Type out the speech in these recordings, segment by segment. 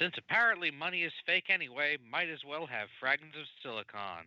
Since apparently money is fake anyway, might as well have fragments of silicon.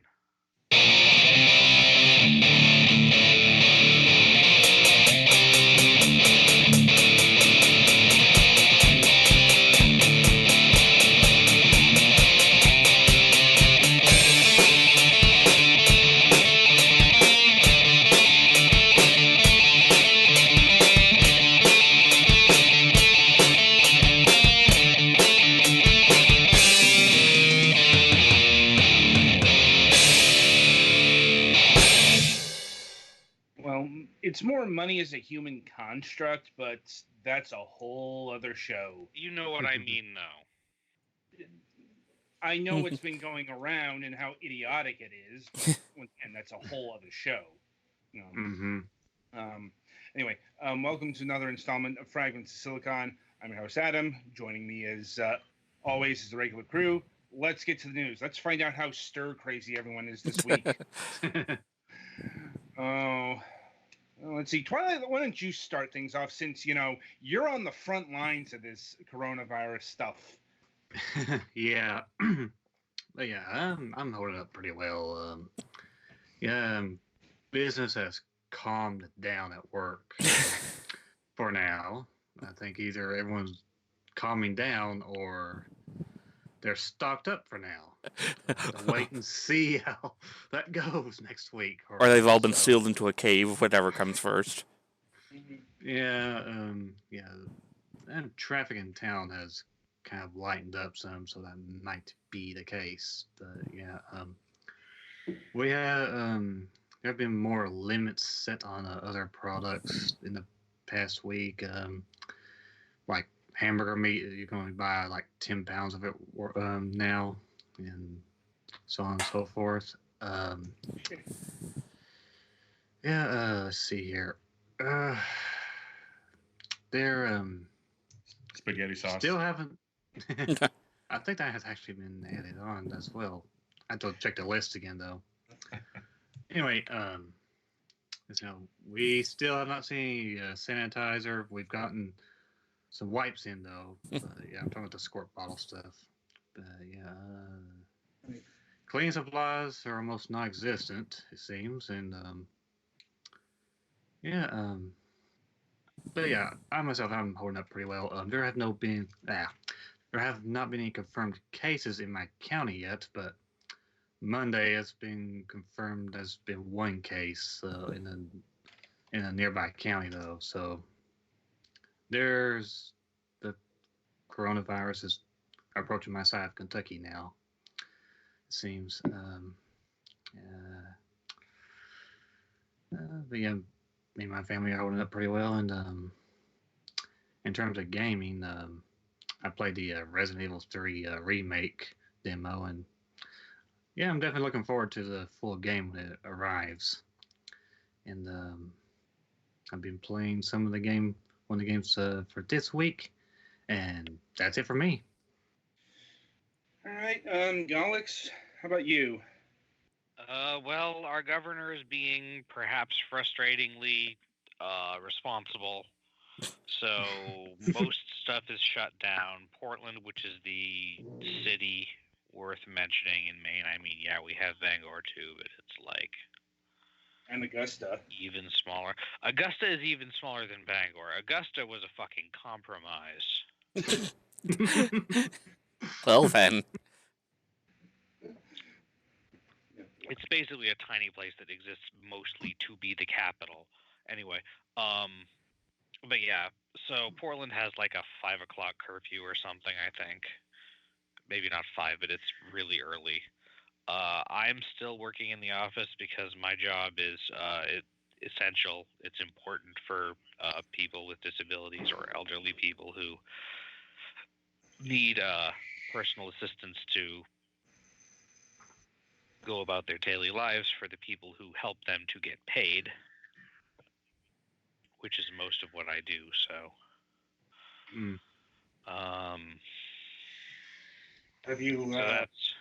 Well, it's more money as a human construct, but that's a whole other show. You know what I mean, though. I know what's been going around and how idiotic it is, but and that's a whole other show. Um, anyway, welcome to another installment of Fragments of Silicon. I'm your host, Adam. Joining me, as always, is the regular crew. Let's get to the news. Let's find out how stir-crazy everyone is this week. Oh, let's see. Twilight, why don't you start things off since, you're on the front lines of this coronavirus stuff. Yeah. But yeah, I'm holding up pretty well. Business has calmed down at work for now. I think either everyone's calming down or they're stocked up for now. Wait and see how that goes next week. Or they've all been sealed into a cave, whatever comes first. Yeah, and traffic in town has kind of lightened up some, so that might be the case. But yeah, we have there have been more limits set on other products in the past week. Like hamburger meat, you can only buy like 10 pounds of it now, and so on and so forth. Let's see here. They're spaghetti sauce. Still haven't. I think that has actually been added on as well. I have to check the list again though. Anyway, so we still have not seen any sanitizer. We've gotten some wipes in though. But, yeah, I'm talking about the squirt bottle stuff. But yeah, cleaning supplies are almost non-existent, it seems, and but yeah, I myself am holding up pretty well. There have not been any confirmed cases in my county yet, but Monday has been confirmed. There's been one case in a nearby county though. So there's the coronavirus is approaching my side of Kentucky now. It seems. But yeah, me and my family are holding up pretty well. And in terms of gaming, I played the Resident Evil 3 remake demo, and yeah, I'm definitely looking forward to the full game when it arrives. And I've been playing one of the games for this week, and that's it for me. All right, Alex, how about you? Well, our governor is being perhaps frustratingly responsible. So most stuff is shut down. Portland, which is the city worth mentioning in Maine. I mean, yeah, we have Bangor too, but it's like... And Augusta. Even smaller. Augusta is even smaller than Bangor. Augusta was a fucking compromise. Well, then. It's basically a tiny place that exists mostly to be the capital. Anyway, but yeah, so Portland has like a 5 o'clock curfew or something, I think. Maybe not 5, but it's really early. I'm still working in the office because my job is essential. It's important for people with disabilities or elderly people who need personal assistance to go about their daily lives, for the people who help them to get paid, which is most of what I do. So, have you? So that's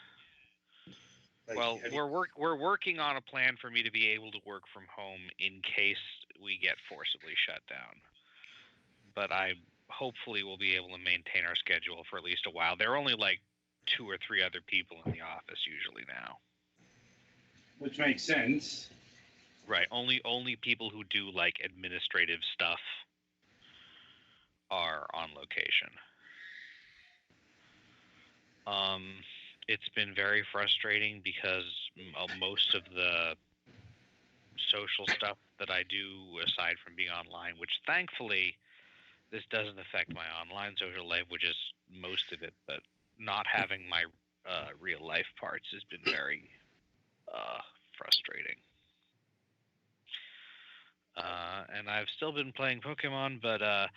we're working on a plan for me to be able to work from home in case we get forcibly shut down. But I'm hopefully we'll be able to maintain our schedule for at least a while. There are only like 2 or 3 other people in the office usually now. Which makes sense. Right. Only people who do like administrative stuff are on location. It's been very frustrating because most of the social stuff that I do aside from being online, which thankfully this doesn't affect my online social life, which is most of it, but not having my real life parts has been very frustrating. And I've still been playing Pokemon, but a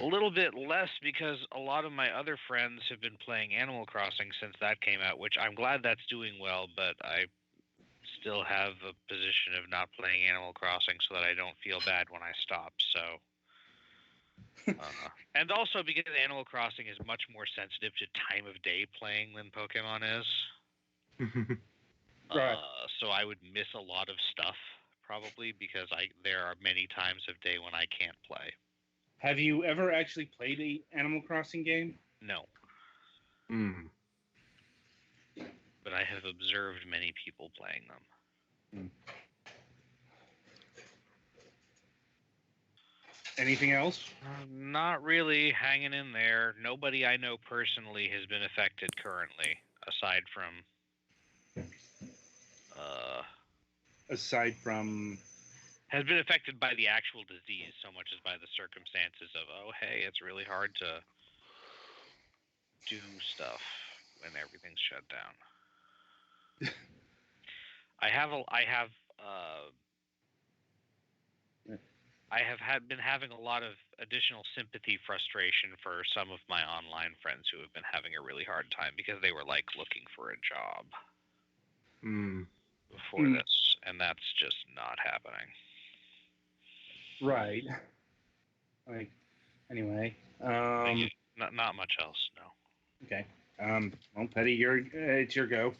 little bit less because a lot of my other friends have been playing Animal Crossing since that came out, which I'm glad that's doing well, but I still have a position of not playing Animal Crossing so that I don't feel bad when I stop. So, and also because Animal Crossing is much more sensitive to time of day playing than Pokemon is. Right. So I would miss a lot of stuff probably because there are many times of day when I can't play. Have you ever actually played a Animal Crossing game? No. Mm. But I have observed many people playing them. Anything else? Not really. Hanging in there. Nobody I know personally has been affected currently, aside from has been affected by the actual disease so much as by the circumstances of, oh, hey, it's really hard to do stuff when everything's shut down. I have been having a lot of additional sympathy, frustration for some of my online friends who have been having a really hard time because they were like looking for a job before this, and that's just not happening. Right. Like, anyway. Not much else, no. Okay. Well, Petty, it's your go.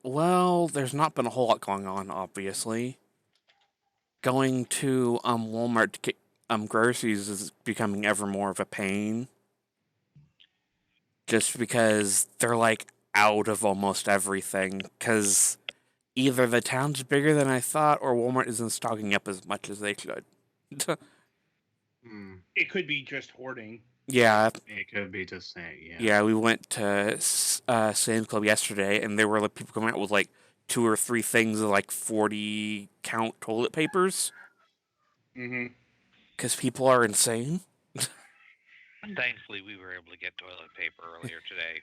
Well, there's not been a whole lot going on, obviously. Going to Walmart to get groceries is becoming ever more of a pain. Just because they're like out of almost everything. Because either the town's bigger than I thought, or Walmart isn't stocking up as much as they should. It could be just hoarding. Yeah. It could be just saying, yeah. Yeah, we went to Sam's Club yesterday, and there were like people coming out with like 2 or 3 things of like 40 count toilet papers. Because people are insane. Thankfully, we were able to get toilet paper earlier today.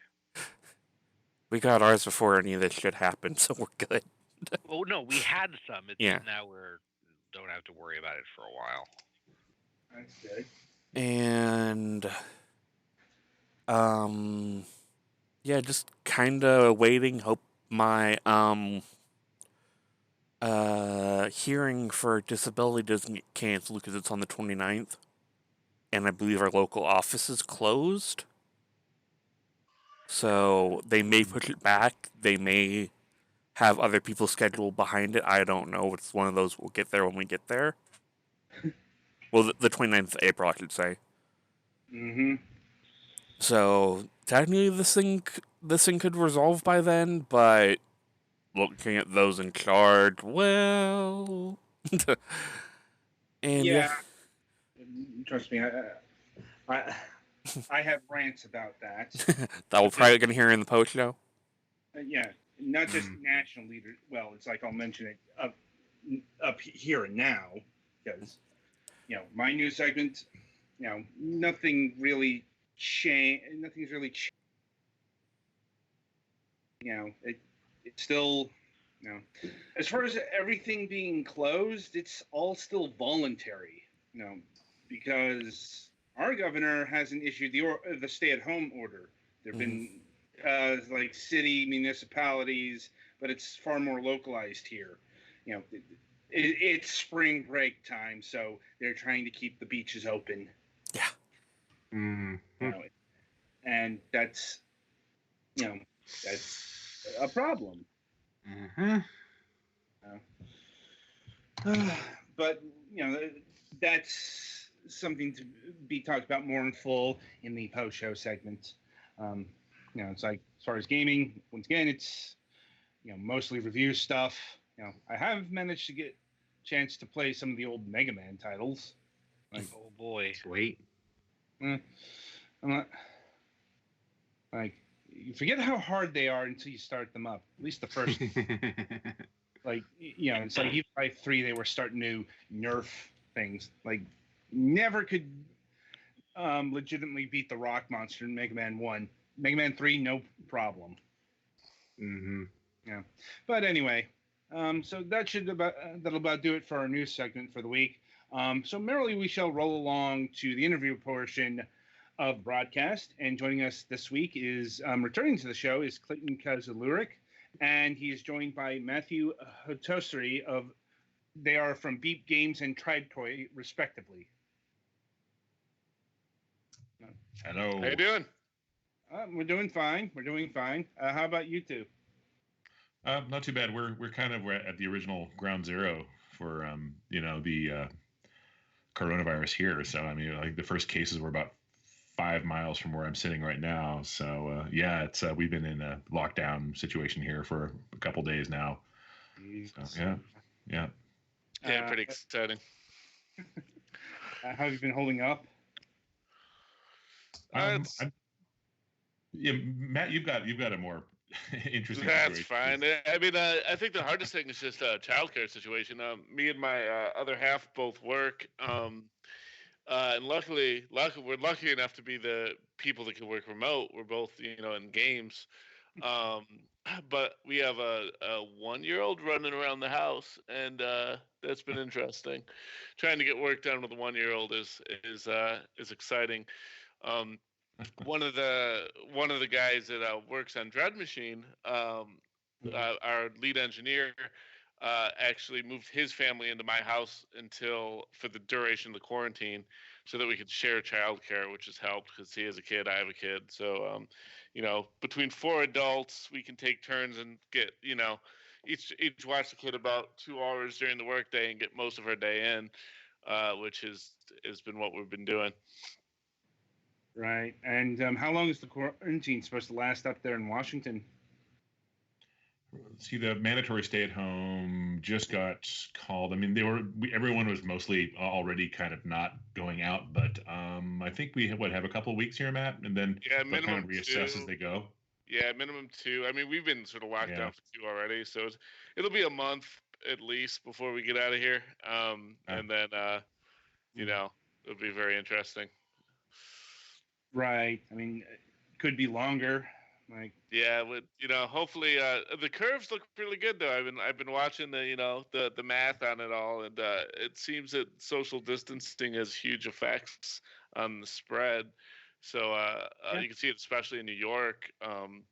We got ours before any of this shit happened, so we're good. Well, no, we had some. It's Yeah. Now don't have to worry about it for a while. That's good. And yeah, just kind of waiting. Hope my hearing for disability doesn't get canceled because it's on the 29th, and I believe our local office is closed. So they may push it back. They may have other people scheduled behind it. I don't know. It's one of those we'll get there when we get there. Well, the 29th of April, I should say. So technically, this thing could resolve by then, but looking at those in charge, well, and yeah. Trust me, I have rants about that. that we're probably gonna hear in the post show. Yeah, not just national leaders. Well, it's like I'll mention it up here and now because my news segment. Nothing really changed. Nothing's really changed. It's still. As far as everything being closed, it's all still voluntary. Because our governor hasn't issued the stay-at-home order. There've been like city municipalities, but it's far more localized here. It's spring break time, so they're trying to keep the beaches open. Yeah. And that's a problem. But that's something to be talked about more in full in the post-show segment. It's like as far as gaming, once again, it's mostly review stuff. I have managed to get a chance to play some of the old Mega Man titles. Oh boy, Sweet. I'm not you forget how hard they are until you start them up. At least the first. It's like even by 3 they were starting to nerf things. Never could legitimately beat the rock monster in Mega Man 1. Mega Man 3, no problem. Mm-hmm. Yeah. But anyway, so that'll about do it for our news segment for the week. So merrily we shall roll along to the interview portion of the broadcast. And joining us this week is, returning to the show, is Clayton Kauzlaric. And he is joined by Matthew Hoesterey they are from Beep Games and Tribe Toy, respectively. Hello. How you doing? We're doing fine. How about you two? Not too bad. We're kind of at the original ground zero for the coronavirus here. So I mean, the first cases were about 5 miles from where I'm sitting right now. So it's we've been in a lockdown situation here for a couple days now. So, yeah. Pretty exciting. How have you been holding up? Matt, you've got a more interesting. That's fine. I mean, I think the hardest thing is just a childcare situation. Me and my other half both work, and luckily, we're lucky enough to be the people that can work remote. We're both, in games, but we have a 1-year-old running around the house, and that's been interesting. Trying to get work done with a 1-year-old is exciting. One of the guys that works on Dread Machine, our lead engineer, actually moved his family into my house for the duration of the quarantine, so that we could share childcare, which has helped because he has a kid, I have a kid. So, between 4 adults, we can take turns and get, each watch the kid about 2 hours during the workday and get most of our day in, which has been what we've been doing. Right. And how long is the quarantine supposed to last up there in Washington? See, the mandatory stay-at-home just got called. I mean, everyone was mostly already kind of not going out, but I think we have a couple of weeks here, Matt, and then they'll kind of reassess 2 as they go. Yeah, minimum 2. I mean, we've been sort of locked down for 2 already, so it'll be a month at least before we get out of here, and then it'll be very interesting. Right. I mean, it could be longer. Hopefully the curves look really good though. I've been watching the math on it all, and it seems that social distancing has huge effects on the spread. So you can see it especially in New York.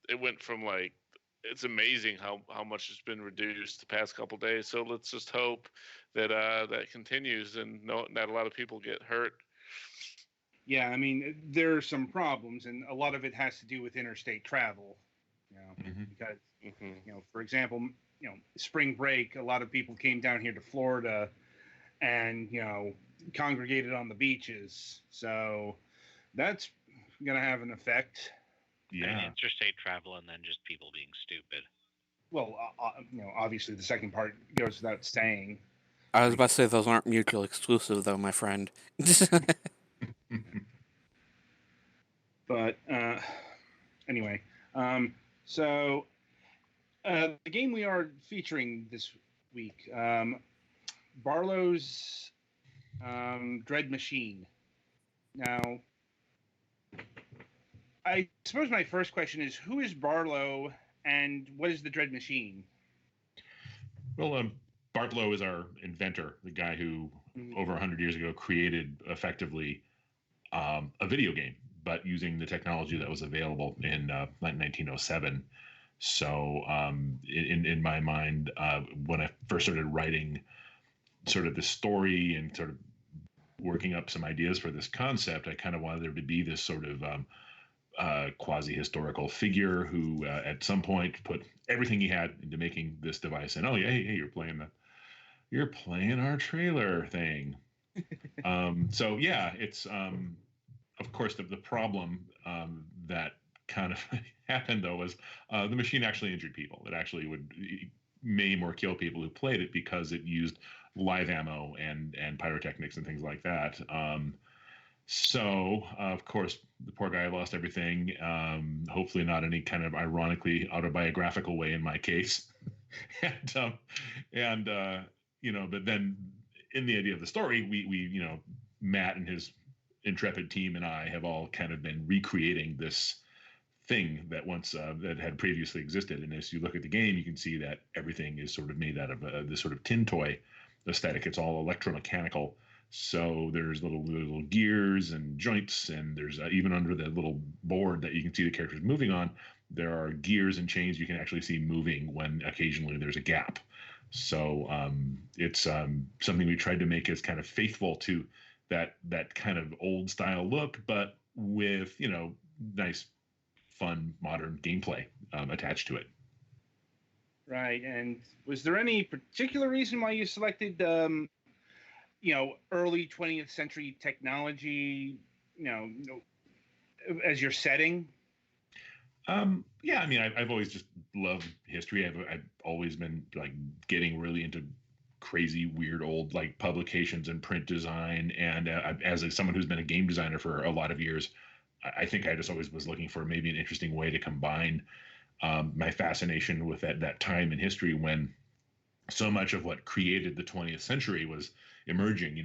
It went from it's amazing how much it's been reduced the past couple of days. So let's just hope that that continues and not a lot of people get hurt. Yeah, I mean, there are some problems, and a lot of it has to do with interstate travel. Because, for example, spring break, a lot of people came down here to Florida and, congregated on the beaches. So that's going to have an effect. Yeah. And interstate travel and then just people being stupid. Well, obviously the second part goes without saying. I was about to say those aren't mutually exclusive, though, my friend. But anyway, so the game we are featuring this week, Barlow's Dread Machine. Now, I suppose my first question is, who is Barlow and what is the Dread Machine? Well, Barlow is our inventor, the guy who over 100 years ago created effectively a video game, but using the technology that was available in 1907. So in my mind, when I first started writing sort of the story and sort of working up some ideas for this concept, I kind of wanted there to be this sort of quasi-historical figure who at some point put everything he had into making this device. And hey, you're playing our trailer thing. So yeah, it's of course the problem that kind of happened though was the machine actually injured people. It actually would maim or kill people who played it because it used live ammo and pyrotechnics and things like that. So of course the poor guy lost everything. Hopefully not any kind of ironically autobiographical way in my case. and but then in the idea of the story, we Matt and his intrepid team and I have all kind of been recreating this thing that once that had previously existed. And as you look at the game, you can see that everything is sort of made out of this sort of tin toy aesthetic. It's all electromechanical. So there's little gears and joints, and there's even under the little board that you can see the characters moving on, there are gears and chains you can actually see moving when occasionally there's a gap. So it's something we tried to make as kind of faithful to that kind of old style look, but with nice, fun, modern gameplay attached to it. Right. And was there any particular reason why you selected early 20th century technology, as your setting? Yeah, I mean, I've always just loved history. I've always been like getting really into crazy, weird, old like publications and print design. And as someone who's been a game designer for a lot of years, I think I just always was looking for maybe an interesting way to combine my fascination with that time in history when so much of what created the 20th century was emerging,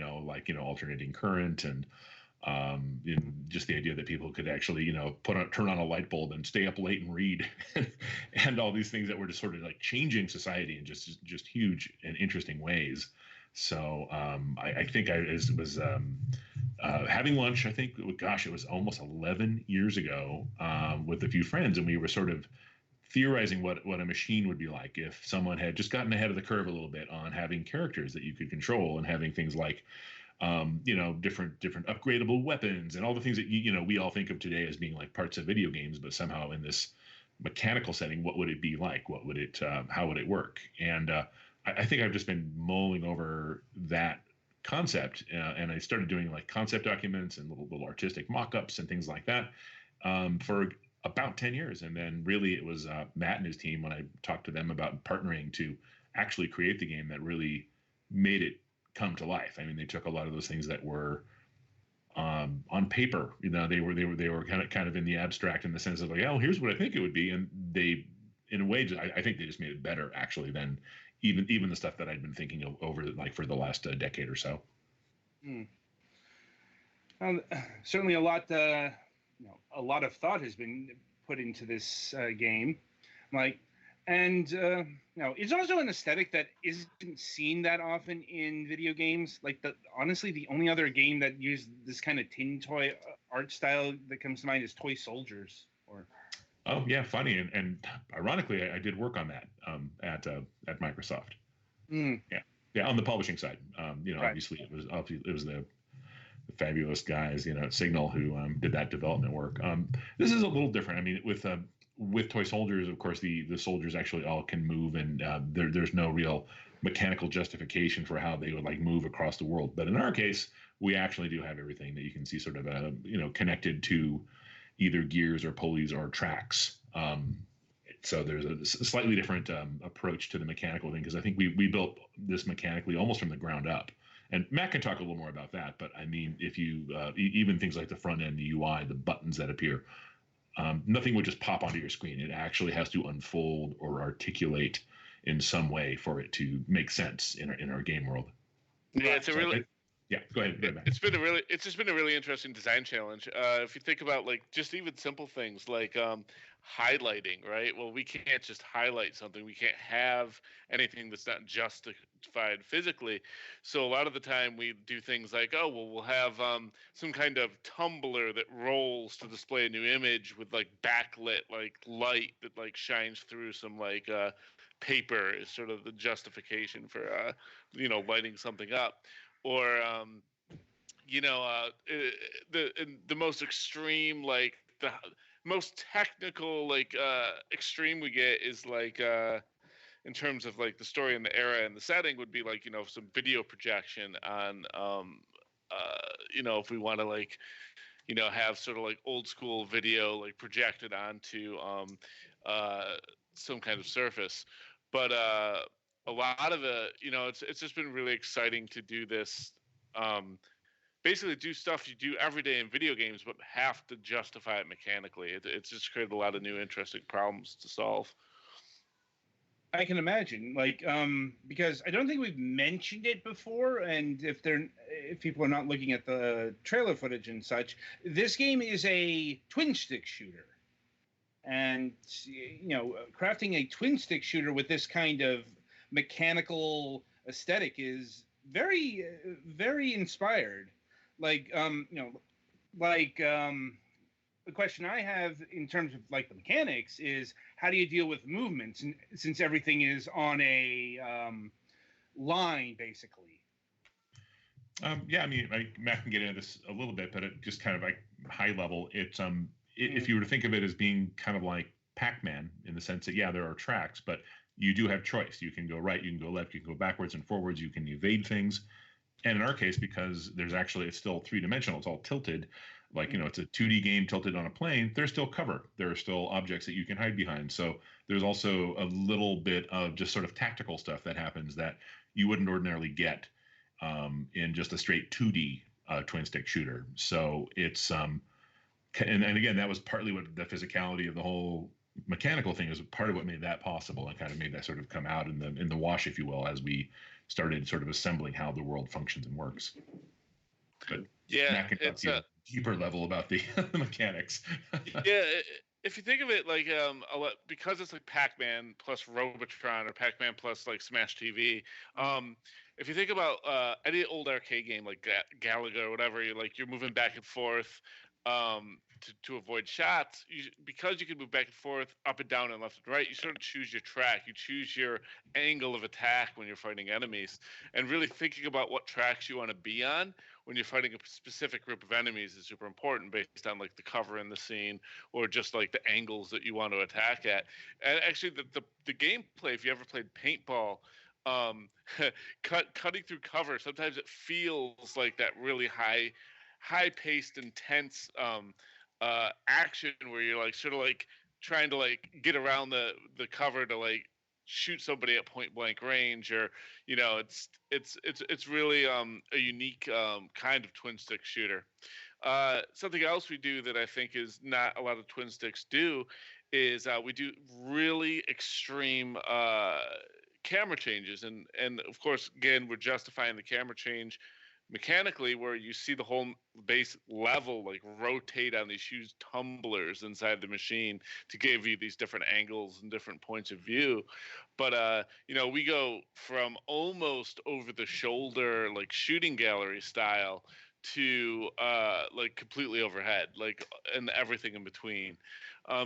alternating current and just the idea that people could actually, turn on a light bulb and stay up late and read and all these things that were just sort of like changing society in just huge and interesting ways. So I think I was having lunch, I think, gosh, it was almost 11 years ago with a few friends, and we were sort of theorizing what a machine would be like if someone had just gotten ahead of the curve a little bit on having characters that you could control and having things like different upgradable weapons and all the things that we all think of today as being like parts of video games, but somehow in this mechanical setting, what would it be like? What would it how would it work? And I think I've just been mulling over that concept, and I started doing like concept documents and little artistic mock-ups and things like that for about 10 years. And then really it was Matt and his team, when I talked to them about partnering to actually create the game, that really made it come to life. I mean, they took a lot of those things that were on paper, they were kind of in the abstract, in the sense of like, oh, here's what I think it would be. And they, in a way, I think they just made it better actually than even the stuff that I'd been thinking of over like for the last decade or so. Certainly a lot of thought has been put into this game, it's also an aesthetic that isn't seen that often in video games. Like honestly, the only other game that used this kind of tin toy art style that comes to mind is Toy Soldiers. Oh yeah, funny, and ironically, I did work on that at Microsoft. Yeah, on the publishing side. Right. Obviously it was the fabulous guys, at Signal who did that development work. This is a little different. I mean, with Toy Soldiers, of course, the soldiers actually all can move, and there's no real mechanical justification for how they would like move across the world. But in our case, we actually do have everything that you can see sort of connected to either gears or pulleys or tracks. So there's a slightly different approach to the mechanical thing, because I think we built this mechanically almost from the ground up. And Matt can talk a little more about that. But I mean, if you even things like the front end, the UI, the buttons that appear, nothing would just pop onto your screen. It actually has to unfold or articulate in some way for it to make sense in our game world. Yeah, it's go ahead. It's just been a really interesting design challenge. If you think about like just even simple things like highlighting, right? Well, we can't just highlight something. We can't have anything that's not justified physically. So a lot of the time we do things like, we'll have some kind of tumbler that rolls to display a new image with like backlit like light that like shines through some like paper is sort of the justification for lighting something up. Or the most extreme, like the most technical, like extreme we get is like in terms of like the story and the era and the setting would be like some video projection on if we want to like, have sort of like old school video like projected onto some kind of surface. But a lot of it, it's just been really exciting to do this. Basically, do stuff you do every day in video games, but have to justify it mechanically. It's just created a lot of new interesting problems to solve. I can imagine, because I don't think we've mentioned it before, and if people are not looking at the trailer footage and such, this game is a twin stick shooter, and crafting a twin stick shooter with this kind of mechanical aesthetic is very, very inspired. The question I have in terms of like the mechanics is, how do you deal with movements, and since everything is on a line basically? Yeah, I mean, Matt can get into this a little bit, but it just kind of like high level. It's if you were to think of it as being kind of like Pac-Man in the sense that there are tracks, but you do have choice. You can go right, you can go left, you can go backwards and forwards, you can evade things. And in our case, because it's still three-dimensional, it's all tilted, it's a 2D game tilted on a plane, there's still cover. There are still objects that you can hide behind. So there's also a little bit of just sort of tactical stuff that happens that you wouldn't ordinarily get in just a straight 2D twin stick shooter. So it's, and again, that was partly what the physicality of the whole mechanical thing is part of what made that possible and kind of made that sort of come out in the wash, if you will, as we started sort of assembling how the world functions and works. But yeah, it's a deeper level about the mechanics. Yeah, if you think of it like because it's like Pac-Man plus Robotron or Pac-Man plus like Smash TV. If you think about any old arcade game like Galaga or whatever, you're moving back and forth to avoid shots. Because you can move back and forth, up and down and left and right, you sort of choose your track. You choose your angle of attack when you're fighting enemies, and really thinking about what tracks you want to be on when you're fighting a specific group of enemies is super important, based on like the cover in the scene or just like the angles that you want to attack at. And actually, the gameplay, if you ever played paintball, cutting through cover, sometimes it feels like that really high-paced, intense action where you're like sort of like trying to like get around the cover to like shoot somebody at point blank range, or it's really a unique kind of twin stick shooter. Something else we do that I think is not a lot of twin sticks do is we do really extreme camera changes, and of course, again, we're justifying the camera change mechanically, where you see the whole base level like rotate on these huge tumblers inside the machine to give you these different angles and different points of view. But we go from almost over the shoulder like shooting gallery style to like completely overhead, like, and everything in between.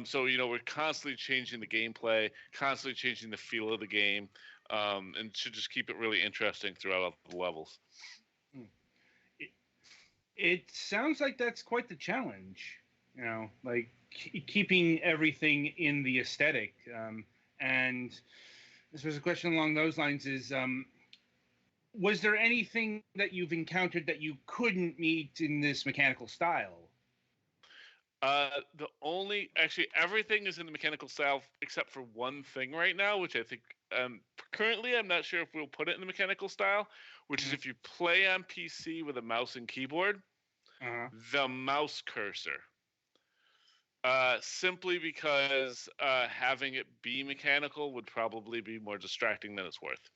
So we're constantly changing the gameplay, constantly changing the feel of the game, and should just keep it really interesting throughout all the levels. It sounds like that's quite the challenge, like keeping everything in the aesthetic. And this was a question along those lines is, was there anything that you've encountered that you couldn't meet in this mechanical style? Actually, everything is in the mechanical style except for one thing right now, which I think currently I'm not sure if we'll put it in the mechanical style, which is if you play on PC with a mouse and keyboard, the mouse cursor. Simply because having it be mechanical would probably be more distracting than it's worth.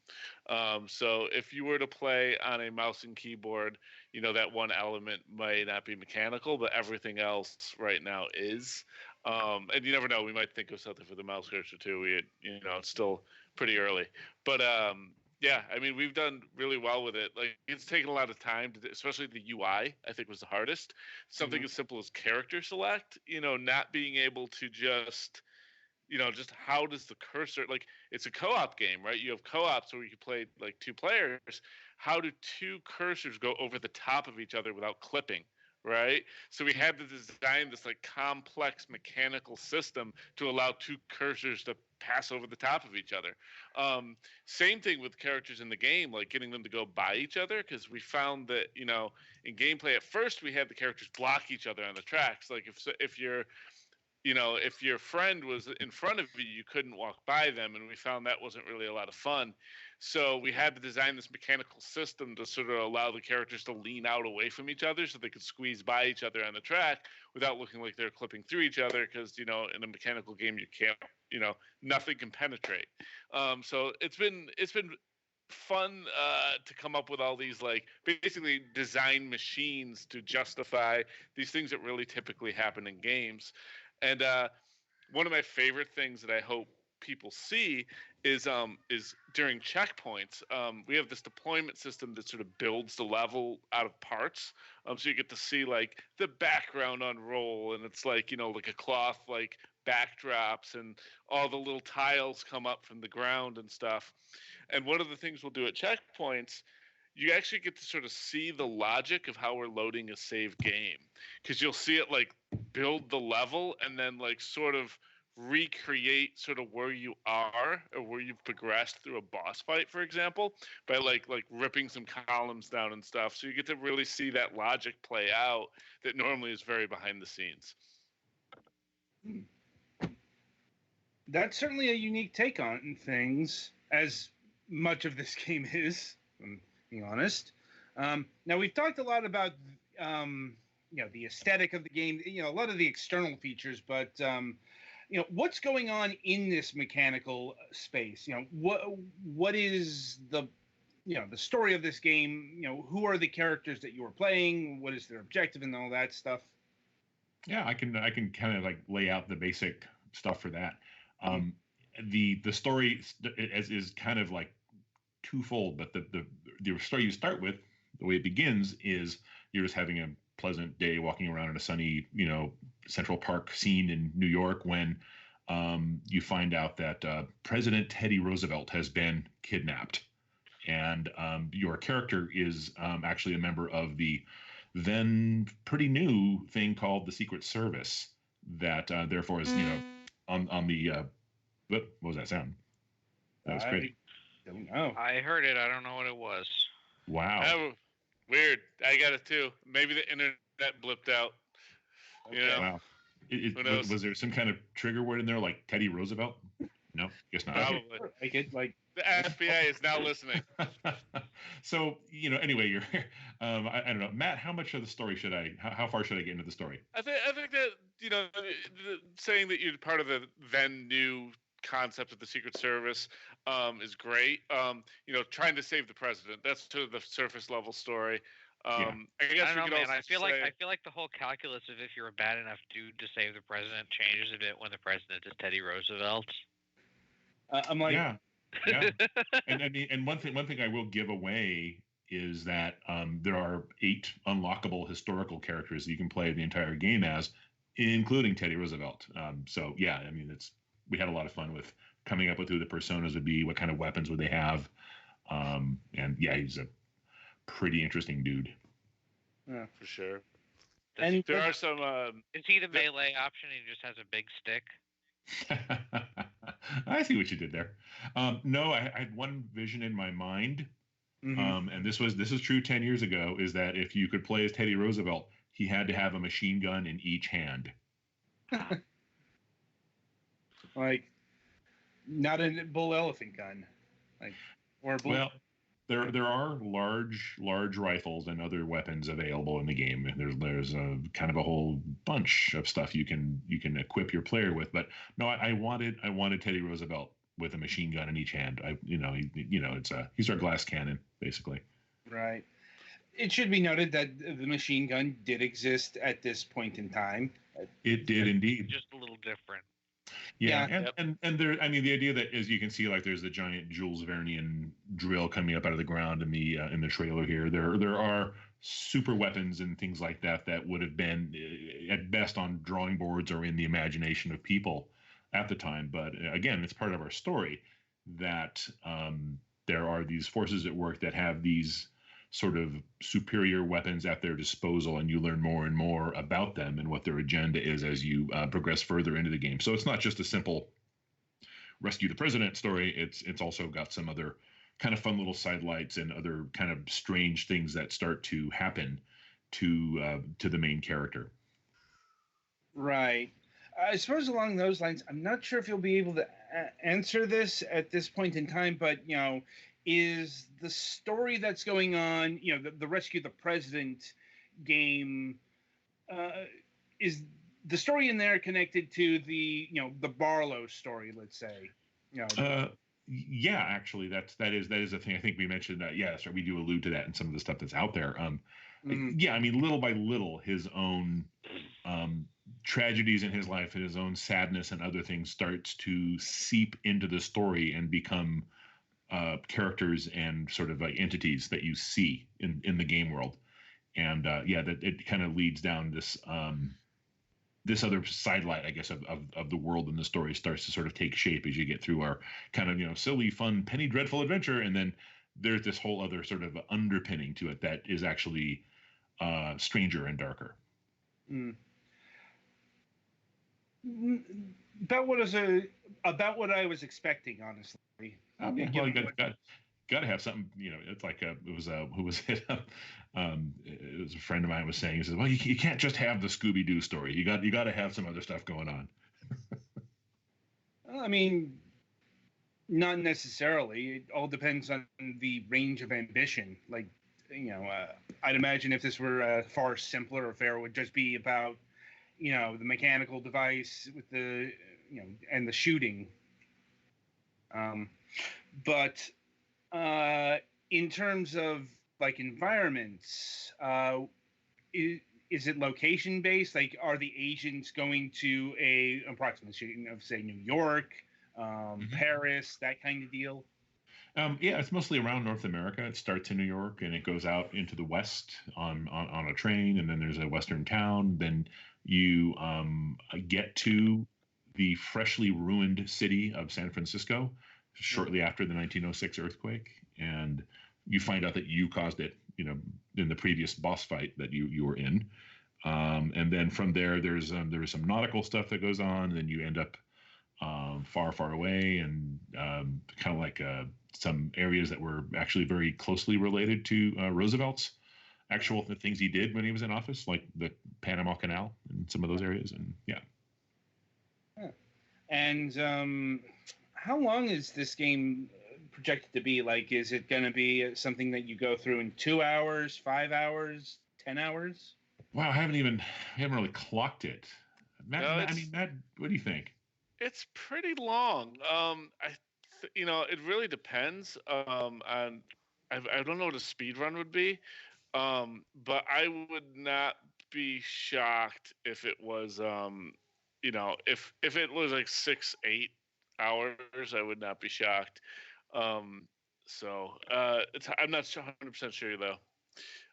So if you were to play on a mouse and keyboard, that one element might not be mechanical, but everything else right now is. And you never know, we might think of something for the mouse cursor too. It's still pretty early. But yeah, I mean, we've done really well with it. Like, it's taken a lot of time, especially the UI, I think, was the hardest. Something as simple as character select, not being able to just how does the cursor, like, it's a co-op game, right? You have co-ops where you can play like two players. How do two cursors go over the top of each other without clipping, right? So we had to design this like complex mechanical system to allow two cursors to pass over the top of each other. Same thing with characters in the game, like getting them to go by each other, because we found that in gameplay at first we had the characters block each other on the tracks. Like if your friend was in front of you, you couldn't walk by them, and we found that wasn't really a lot of fun. So we had to design this mechanical system to sort of allow the characters to lean out away from each other so they could squeeze by each other on the track without looking like they're clipping through each other, because in a mechanical game you can't, nothing can penetrate. So it's been fun to come up with all these like basically design machines to justify these things that really typically happen in games. And one of my favorite things that I hope people see is during checkpoints. We have this deployment system that sort of builds the level out of parts. So you get to see like the background unroll, and it's like like a cloth like backdrops, and all the little tiles come up from the ground and stuff. And one of the things we'll do at checkpoints, you actually get to sort of see the logic of how we're loading a save game, because you'll see it like build the level and then like sort of recreate sort of where you are or where you've progressed through a boss fight, for example, by like ripping some columns down and stuff. So you get to really see that logic play out that normally is very behind the scenes. That's certainly a unique take on things, as much of this game is, I'm being honest. Now, we've talked a lot about the aesthetic of the game, a lot of the external features, but what's going on in this mechanical space? What is the the story of this game? Who are the characters that you are playing? What is their objective and all that stuff? Yeah, I can kind of like lay out the basic stuff for that. The story is kind of like twofold, but the story you start with, the way it begins, is you're just having a pleasant day walking around in a sunny, Central Park scene in New York when you find out that President Teddy Roosevelt has been kidnapped, and your character is actually a member of the then pretty new thing called the Secret Service, that therefore is on the what was that sound? That was great. I don't know. I heard it. I don't know what it was. Wow. Oh, weird. I got it too. Maybe the internet blipped out. Okay. Wow. Who knows? Was there some kind of trigger word in there, like Teddy Roosevelt? No, guess not. Probably. The FBI is now listening. So anyway, you're. I don't know, Matt. How much of the story should I? How far should I get into the story? I think that saying that you're part of the then new concept of the Secret Service is great. Trying to save the president, that's sort of the surface level story. I guess I don't know, man. I feel like the whole calculus of if you're a bad enough dude to save the president changes a bit when the president is Teddy Roosevelt. I'm like, yeah. And one thing I will give away is that there are 8 unlockable historical characters that you can play the entire game as, including Teddy Roosevelt. So yeah, I mean, we had a lot of fun with coming up with who the personas would be, what kind of weapons would they have, and yeah, he's a pretty interesting dude. Yeah, for sure. And there are some. Is he the melee option? He just has a big stick. I see what you did there. No, I had one vision in my mind, and this is true 10 years ago. Is that if you could play as Teddy Roosevelt, he had to have a machine gun in each hand. Like, not a bull elephant gun, or a bull. Well, there are large rifles and other weapons available in the game. There's a kind of a whole bunch of stuff you can equip your player with. But no, I wanted Teddy Roosevelt with a machine gun in each hand. He's our glass cannon basically. Right. It should be noted that the machine gun did exist at this point in time. It did indeed. Just a little different. Yeah. And there, I mean, the idea that, as you can see, like there's the giant Jules Vernian drill coming up out of the ground in the trailer here. There are super weapons and things like that would have been at best on drawing boards or in the imagination of people at the time. But again, it's part of our story that there are these forces at work that have these sort of superior weapons at their disposal, and you learn more and more about them and what their agenda is as you progress further into the game. So it's not just a simple rescue the president story. It's also got some other kind of fun little sidelights and other kind of strange things that start to happen to the main character. Right. I suppose along those lines, I'm not sure if you'll be able to answer this at this point in time, but, is the story that's going on, the Rescue the President game, is the story in there connected to the Barlow story, let's say? Yeah, actually, that is a thing. I think we mentioned that. Yeah, so we do allude to that in some of the stuff that's out there. Yeah, I mean, little by little, his own tragedies in his life and his own sadness and other things starts to seep into the story and become characters and sort of like entities that you see in the game world. And yeah, that it kind of leads down this other sidelight, I guess, of the world, and the story starts to sort of take shape as you get through our kind of silly, fun, penny dreadful adventure, and then there's this whole other sort of underpinning to it that is actually stranger and darker. About what I was expecting, honestly. Well, you got to have something. It's like who was it? It was a friend of mine was saying. He says, "Well, you can't just have the Scooby Doo story. You got to have some other stuff going on." I mean, not necessarily. It all depends on the range of ambition. Like, I'd imagine if this were a far simpler affair, it would just be about, the mechanical device with the, and the shooting. But in terms of like environments, is it location based? Like, are the agents going to a approximation of, say, New York, Paris, that kind of deal? Yeah, it's mostly around North America. It starts in New York and it goes out into the West on a train, and then there's a Western town. Then you get to the freshly ruined city of San Francisco shortly after the 1906 earthquake, and you find out that you caused it, in the previous boss fight that you were in. And then from there, there's some nautical stuff that goes on, and then you end up far, far away, and kind of like some areas that were actually very closely related to Roosevelt's actual things he did when he was in office, like the Panama Canal and some of those areas. And yeah. And how long is this game projected to be? Like, is it going to be something that you go through in 2 hours, 5 hours, 10 hours? Wow, I haven't really clocked it. Matt, what do you think? It's pretty long. It really depends on. I don't know what a speed run would be, but I would not be shocked if it was, if it was like 6-8 hours, I would not be shocked. I'm not 100% sure though.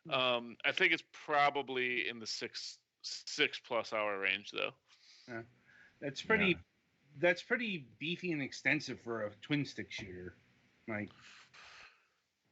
I think it's probably in the 6+ hour range though. Yeah. That's pretty. Yeah. That's pretty beefy and extensive for a twin stick shooter. Like,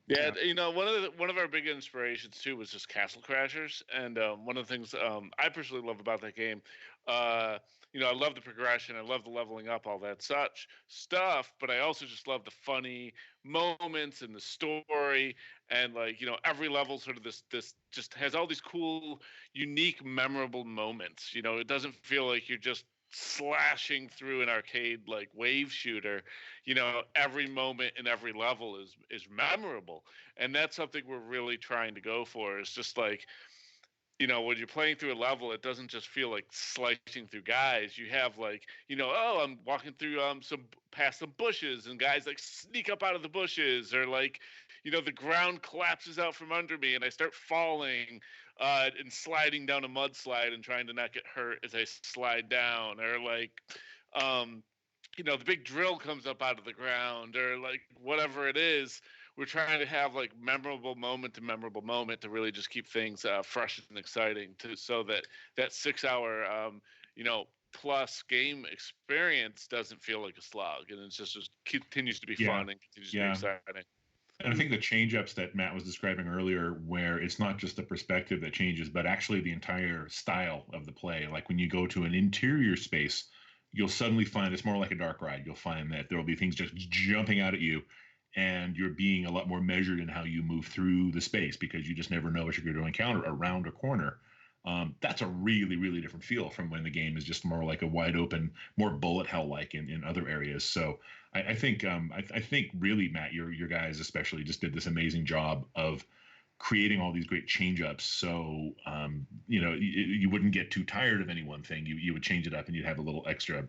yeah, one of our big inspirations too was just Castle Crashers, and one of the things I personally love about that game, I love the progression, I love the leveling up, all that such stuff, but I also just love the funny moments and the story, and every level sort of this just has all these cool, unique, memorable moments. It doesn't feel like you're just slashing through an arcade like wave shooter. Every moment in every level is memorable, and that's something we're really trying to go for. It's just like, when you're playing through a level, it doesn't just feel like slicing through guys. You have I'm walking through past some bushes, and guys like sneak up out of the bushes, or the ground collapses out from under me and I start falling and sliding down a mudslide and trying to not get hurt as I slide down, or the big drill comes up out of the ground, or whatever it is. We're trying to have memorable moment to memorable moment to really just keep things fresh and exciting, so that 6 hour plus game experience doesn't feel like a slog, and it's just continues to be fun and continues to be exciting. And I think the change-ups that Matt was describing earlier, where it's not just the perspective that changes, but actually the entire style of the play. Like when you go to an interior space, you'll suddenly find it's more like a dark ride. You'll find that there will be things just jumping out at you, and you're being a lot more measured in how you move through the space because you just never know what you're going to encounter around a corner. That's a really, really different feel from when the game is just more like a wide open, more bullet hell like in other areas. So I think I think really, Matt, your guys especially just did this amazing job of creating all these great change ups. So you wouldn't get too tired of any one thing. You would change it up and you'd have a little extra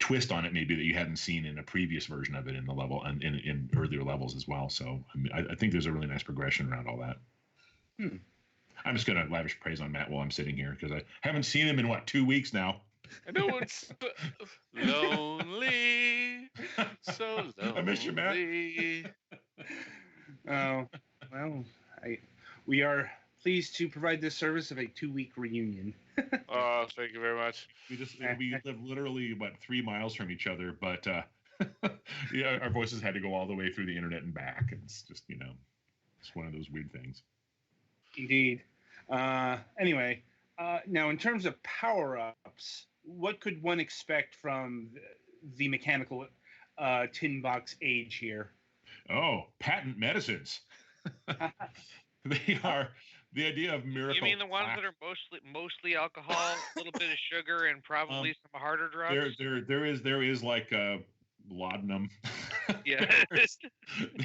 twist on it maybe that you hadn't seen in a previous version of it in the level and in earlier levels as well. So I think there's a really nice progression around all that. I'm just going to lavish praise on Matt while I'm sitting here because I haven't seen him in 2 weeks now. I know it's lonely, so lonely. I miss you, Matt. Well, we are pleased to provide this service of a 2-week reunion. Oh, thank you very much. We live literally 3 miles from each other, but yeah, our voices had to go all the way through the internet and back. It's just it's one of those weird things. Indeed. Anyway, now in terms of power-ups, what could one expect from the mechanical tin box age here? Oh, patent medicines. They are the idea of miracle. You mean the ones that are mostly alcohol, a little bit of sugar, and probably some harder drugs? There is like a laudanum. Yeah.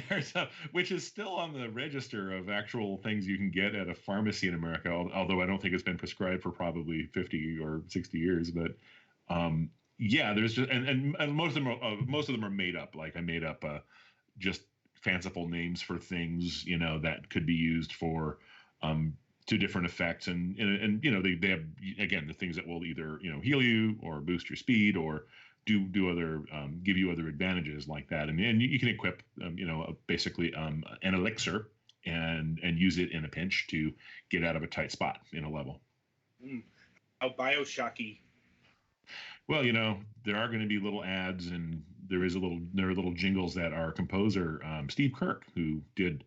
there's which is still on the register of actual things you can get at a pharmacy in America, although I don't think it's been prescribed for probably 50 or 60 years. But yeah, there's just and most of them are made up. Like I made up just fanciful names for things that could be used for to different effects, and they have again the things that will either heal you or boost your speed or do other give you other advantages like that, and you can equip basically an elixir and use it in a pinch to get out of a tight spot in a level. How Bioshocky. Well, there are going to be little ads, and there are little jingles that our composer Steve Kirk, who did.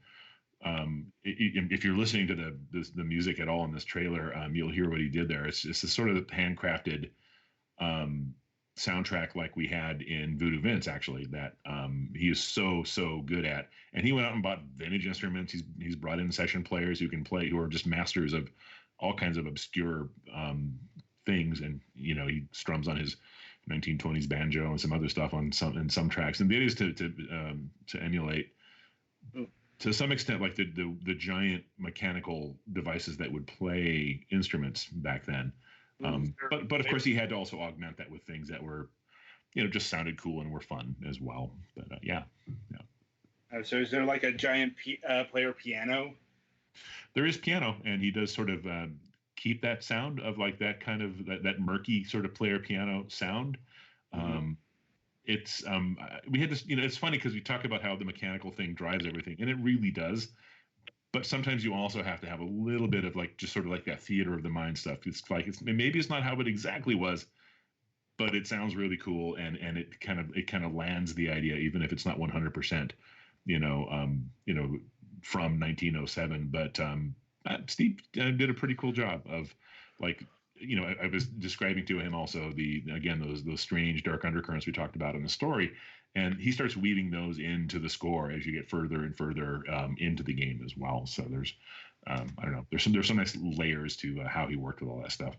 If you're listening to the music at all in this trailer, you'll hear what he did there. It's a sort of handcrafted soundtrack like we had in Voodoo Vince, actually, that he is so good at. And he went out and bought vintage instruments. He's brought in session players who can play, who are just masters of all kinds of obscure things. And he strums on his 1920s banjo and some other stuff in some tracks. And the idea is to emulate to some extent like the giant mechanical devices that would play instruments back then. But of course he had to also augment that with things that were just sounded cool and were fun as well. But yeah. So is there like a giant player piano? There is piano, and he does sort of keep that sound of like that kind of that murky sort of player piano sound. It's we had this, it's funny because we talk about how the mechanical thing drives everything, and it really does. But sometimes you also have to have a little bit of like just sort of like that theater of the mind stuff. It's like maybe it's not how it exactly was, but it sounds really cool, and it kind of lands the idea, even if it's not 100%, from 1907. But Steve did a pretty cool job of like. I was describing to him also those strange dark undercurrents we talked about in the story, and he starts weaving those into the score as you get further and further into the game as well. So there's, I don't know, there's some nice layers to how he worked with all that stuff.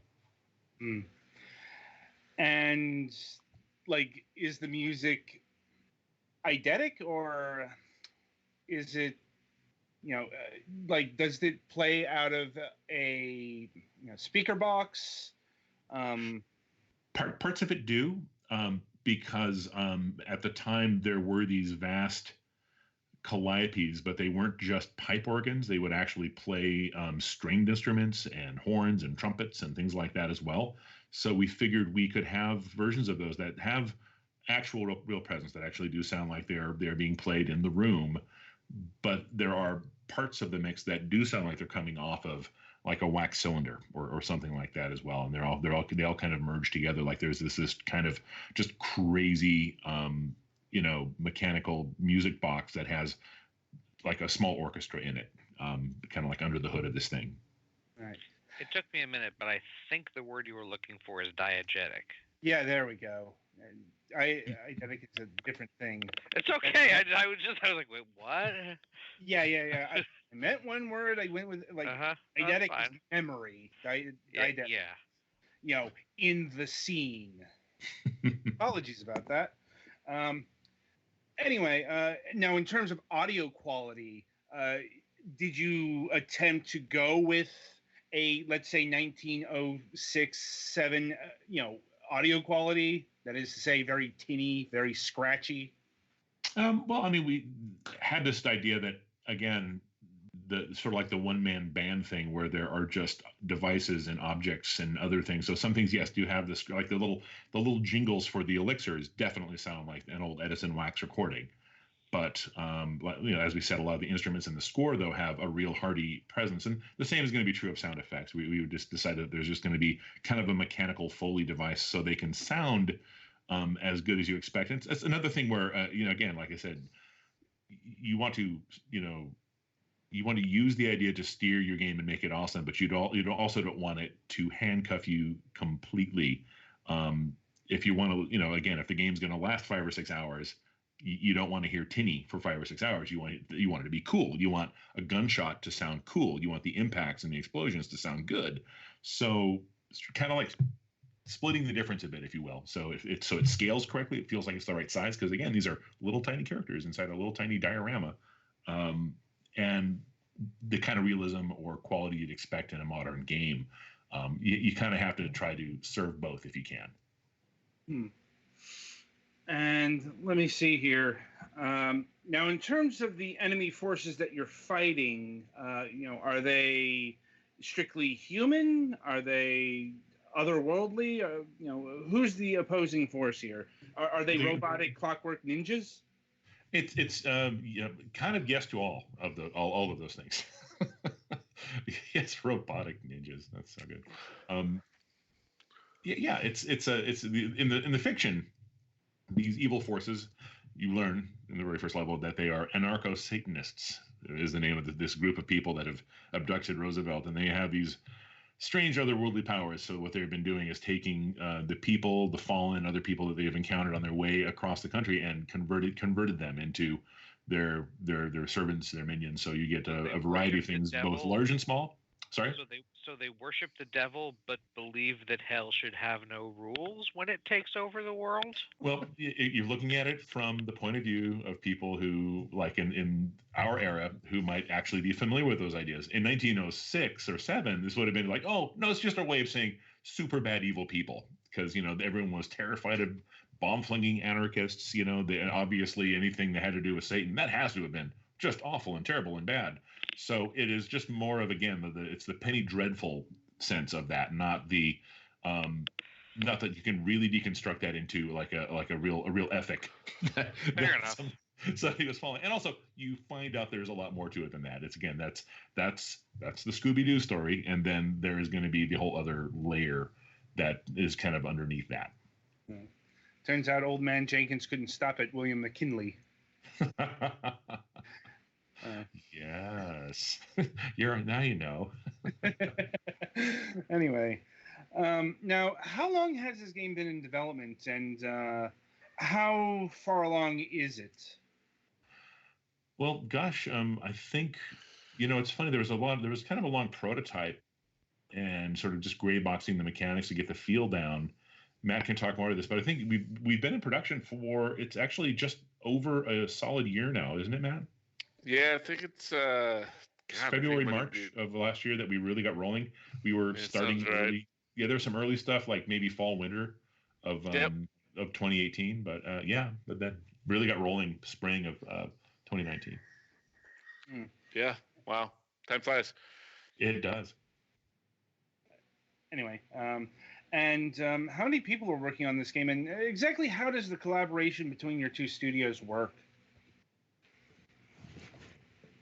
And like, is the music eidetic, or is it? Like, does it play out of a speaker box? Parts of it do, because at the time there were these vast calliopes, but they weren't just pipe organs. They would actually play stringed instruments and horns and trumpets and things like that as well. So we figured we could have versions of those that have actual real presence, that actually do sound like they're being played in the room. But there are parts of the mix that do sound like they're coming off of like a wax cylinder or something like that as well, and they all kind of merge together. Like there's this kind of just crazy mechanical music box that has like a small orchestra in it, kind of like under the hood of this thing. Right. It took me a minute, but I think the word you were looking for is diegetic. Yeah, there we go. I think it's a different thing. It's okay. I was like, wait, what? Yeah. I meant one word. I went with like eidetic is memory. Eidetic. Yeah. In the scene. Apologies about that. Anyway, now in terms of audio quality, did you attempt to go with a, let's say, 1906-7, audio quality? That is to say, very tinny, very scratchy. Well, I mean, we had this idea that, again, the sort of like the one-man band thing where there are just devices and objects and other things. So some things, yes, do have this, like the little jingles for the elixirs definitely sound like an old Edison wax recording. But as we said, a lot of the instruments in the score, though, have a real hearty presence, and the same is going to be true of sound effects. We would just decide that there's just going to be kind of a mechanical Foley device, so they can sound as good as you expect. And it's another thing where, again, like I said, you want to use the idea to steer your game and make it awesome, but you also don't want it to handcuff you completely. If you want to, again, if the game's going to last 5 or 6 hours, you don't want to hear tinny for 5 or 6 hours. You want it to be cool. You want a gunshot to sound cool. You want the impacts and the explosions to sound good. So it's kind of like splitting the difference a bit, if you will. So it scales correctly, it feels like it's the right size, because again, these are little tiny characters inside a little tiny diorama, and the kind of realism or quality you'd expect in a modern game. You kind of have to try to serve both if you can. And let me see here. Now, in terms of the enemy forces that you're fighting, are they strictly human? Are they otherworldly? Who's the opposing force here? Are they robotic clockwork ninjas? It's kind of yes to all of those things. Yes, robotic ninjas. That's so good. It's in the fiction. These evil forces, you learn in the very first level that they are anarcho-Satanists, is the name of this group of people that have abducted Roosevelt, and they have these strange otherworldly powers. So what they've been doing is taking the people, the fallen, other people that they have encountered on their way across the country, and converted them into their servants, their minions. So you get a variety of things, both large and small. Sorry? So they worship the devil, but believe that hell should have no rules when it takes over the world? Well, you're looking at it from the point of view of people who, like in our era, who might actually be familiar with those ideas. In 1906 or 7, this would have been like, oh, no, it's just a way of saying super bad evil people. Because, everyone was terrified of bomb-flinging anarchists. Obviously anything that had to do with Satan, that has to have been just awful and terrible and bad. So it is just more of, again, it's the Penny Dreadful sense of that, not the not that you can really deconstruct that into like a real ethic. Fair enough. Somebody was following, and also you find out there's a lot more to it than that. It's again that's the Scooby-Doo story, and then there is going to be the whole other layer that is kind of underneath that. Turns out old man Jenkins couldn't stop at William McKinley. Yes. Now you know. Anyway, now how long has this game been in development, and how far along is it? Well, gosh, I think it's funny. There was kind of a long prototype and sort of just gray boxing the mechanics to get the feel down. Matt can talk more to this, but I think we've been in production for, it's actually just over a solid year now, isn't it, Matt? Yeah, I think it's February, March of last year that we really got rolling. We were starting early. Right. Yeah, there was some early stuff like maybe fall, winter of 2018, but but that really got rolling spring of 2019. Yeah, wow, time flies. It does. Anyway, and how many people are working on this game, and exactly how does the collaboration between your two studios work?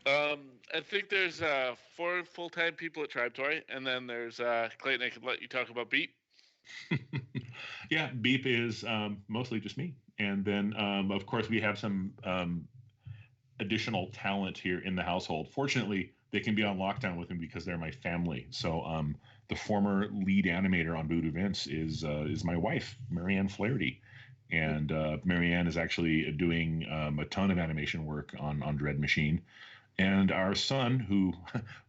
I think there's 4 full-time people at Tribe Toy, and then there's Clayton. I could let you talk about Beep. Yeah, Beep is mostly just me. And then, of course, we have some additional talent here in the household. Fortunately, they can be on lockdown with me because they're my family. So the former lead animator on Voodoo Vince is my wife, Marianne Flaherty. And Marianne is actually doing a ton of animation work on Dread Machine. And our son, who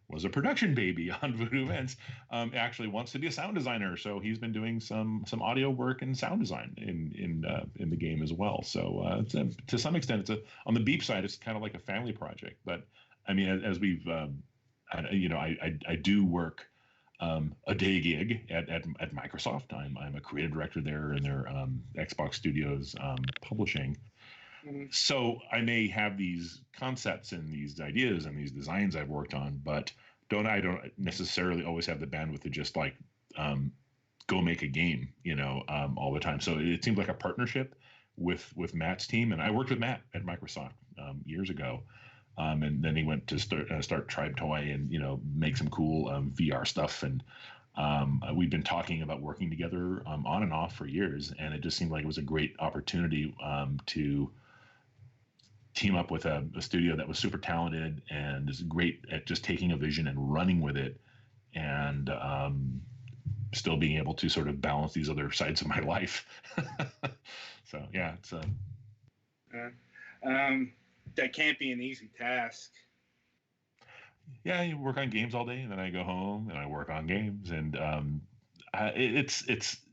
was a production baby on Voodoo Vince, actually wants to be a sound designer. So he's been doing some audio work and sound design in the game as well. So to some extent, on the Beep side, it's kind of like a family project. But I mean, as we've, I do work a day gig at Microsoft. I'm a creative director there in their Xbox Studios publishing. So I may have these concepts and these ideas and these designs I've worked on, but I don't necessarily always have the bandwidth to just like go make a game, all the time. So it seems like a partnership with Matt's team, and I worked with Matt at Microsoft years ago, and then he went to start Tribe Toy and make some cool VR stuff, and we've been talking about working together on and off for years, and it just seemed like it was a great opportunity to team up with a studio that was super talented and is great at just taking a vision and running with it, and still being able to sort of balance these other sides of my life. So yeah, it's that can't be an easy task. Yeah, you work on games all day, and then I go home and I work on games, and it's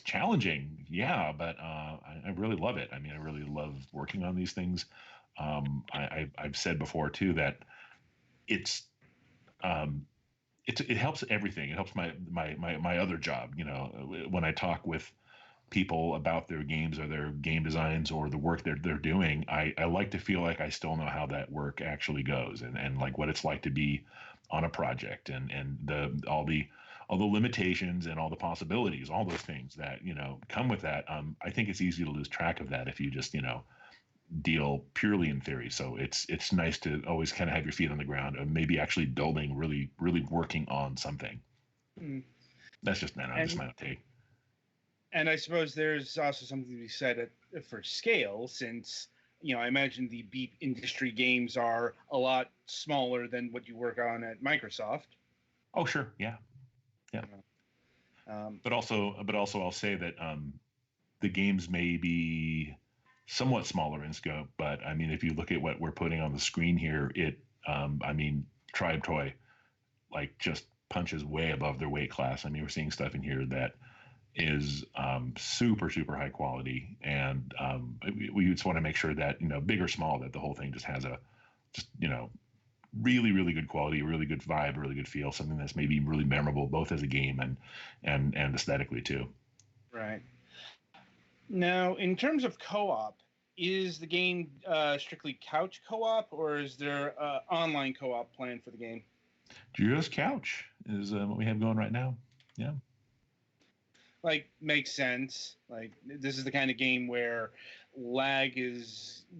challenging, yeah, but I really love it. I mean, I really love working on these things. I've said before too that it helps everything. It helps my other job. When I talk with people about their games or their game designs or the work they're doing, I like to feel like I still know how that work actually goes, and like what it's like to be on a project, and all the limitations and all the possibilities, all those things that come with that. I think it's easy to lose track of that if you just deal purely in theory. So it's nice to always kind of have your feet on the ground and maybe actually building, really working on something. That's just my take. And I suppose there's also something to be said for scale, since I imagine the Beep industry games are a lot smaller than what you work on at Microsoft. Oh sure, yeah. But also I'll say that the games may be somewhat smaller in scope, but I mean, if you look at what we're putting on the screen here, Tribe Toy like just punches way above their weight class. I mean, we're seeing stuff in here that is super high quality, and we just want to make sure that big or small, that the whole thing just has really good quality, really good vibe, really good feel, something that's maybe really memorable both as a game and aesthetically too. Right. Now, in terms of co-op, is the game strictly couch co-op, or is there online co-op planned for the game? Just couch is what we have going right now. Yeah. Like, makes sense. Like, this is the kind of game where lag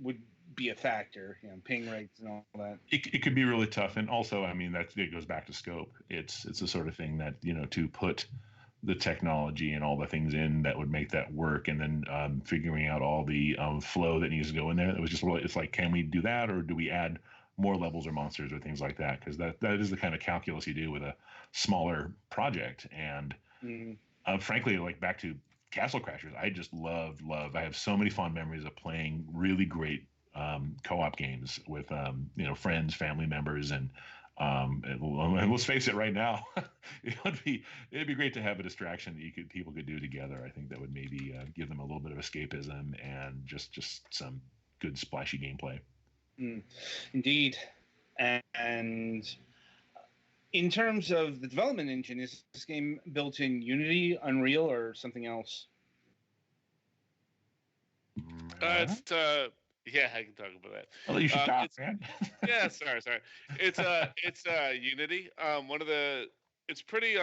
would be a factor, ping rates and all that. It could be really tough, and also, I mean, it goes back to scope. It's the sort of thing that to put the technology and all the things in that would make that work, and then figuring out all the flow that needs to go in there. It was just really, it's like, can we do that, or do we add more levels or monsters or things like that? Because that is the kind of calculus you do with a smaller project. And frankly, like back to Castle Crashers, I just love. I have so many fond memories of playing really great co-op games with friends, family members, and let's face it, right now, it'd be great to have a distraction that people could do together. I think that would maybe give them a little bit of escapism and just some good splashy gameplay. Indeed. And in terms of the development engine, is this game built in Unity, Unreal, or something else? Yeah, I can talk about that. Well, you should talk, man. Yeah, sorry. It's Unity. It's pretty.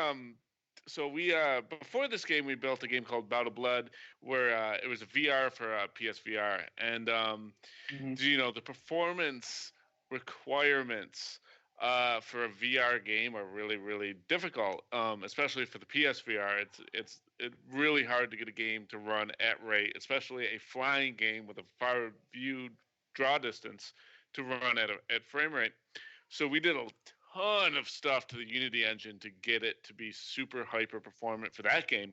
So we before this game, we built a game called Bout of Blood, where it was a VR for PSVR, and the performance requirements for a VR game are really difficult, especially for the PSVR. it's really hard to get a game to run at rate, especially a flying game with a far view draw distance to run at frame rate. So we did a ton of stuff to the Unity engine to get it to be super hyper performant for that game.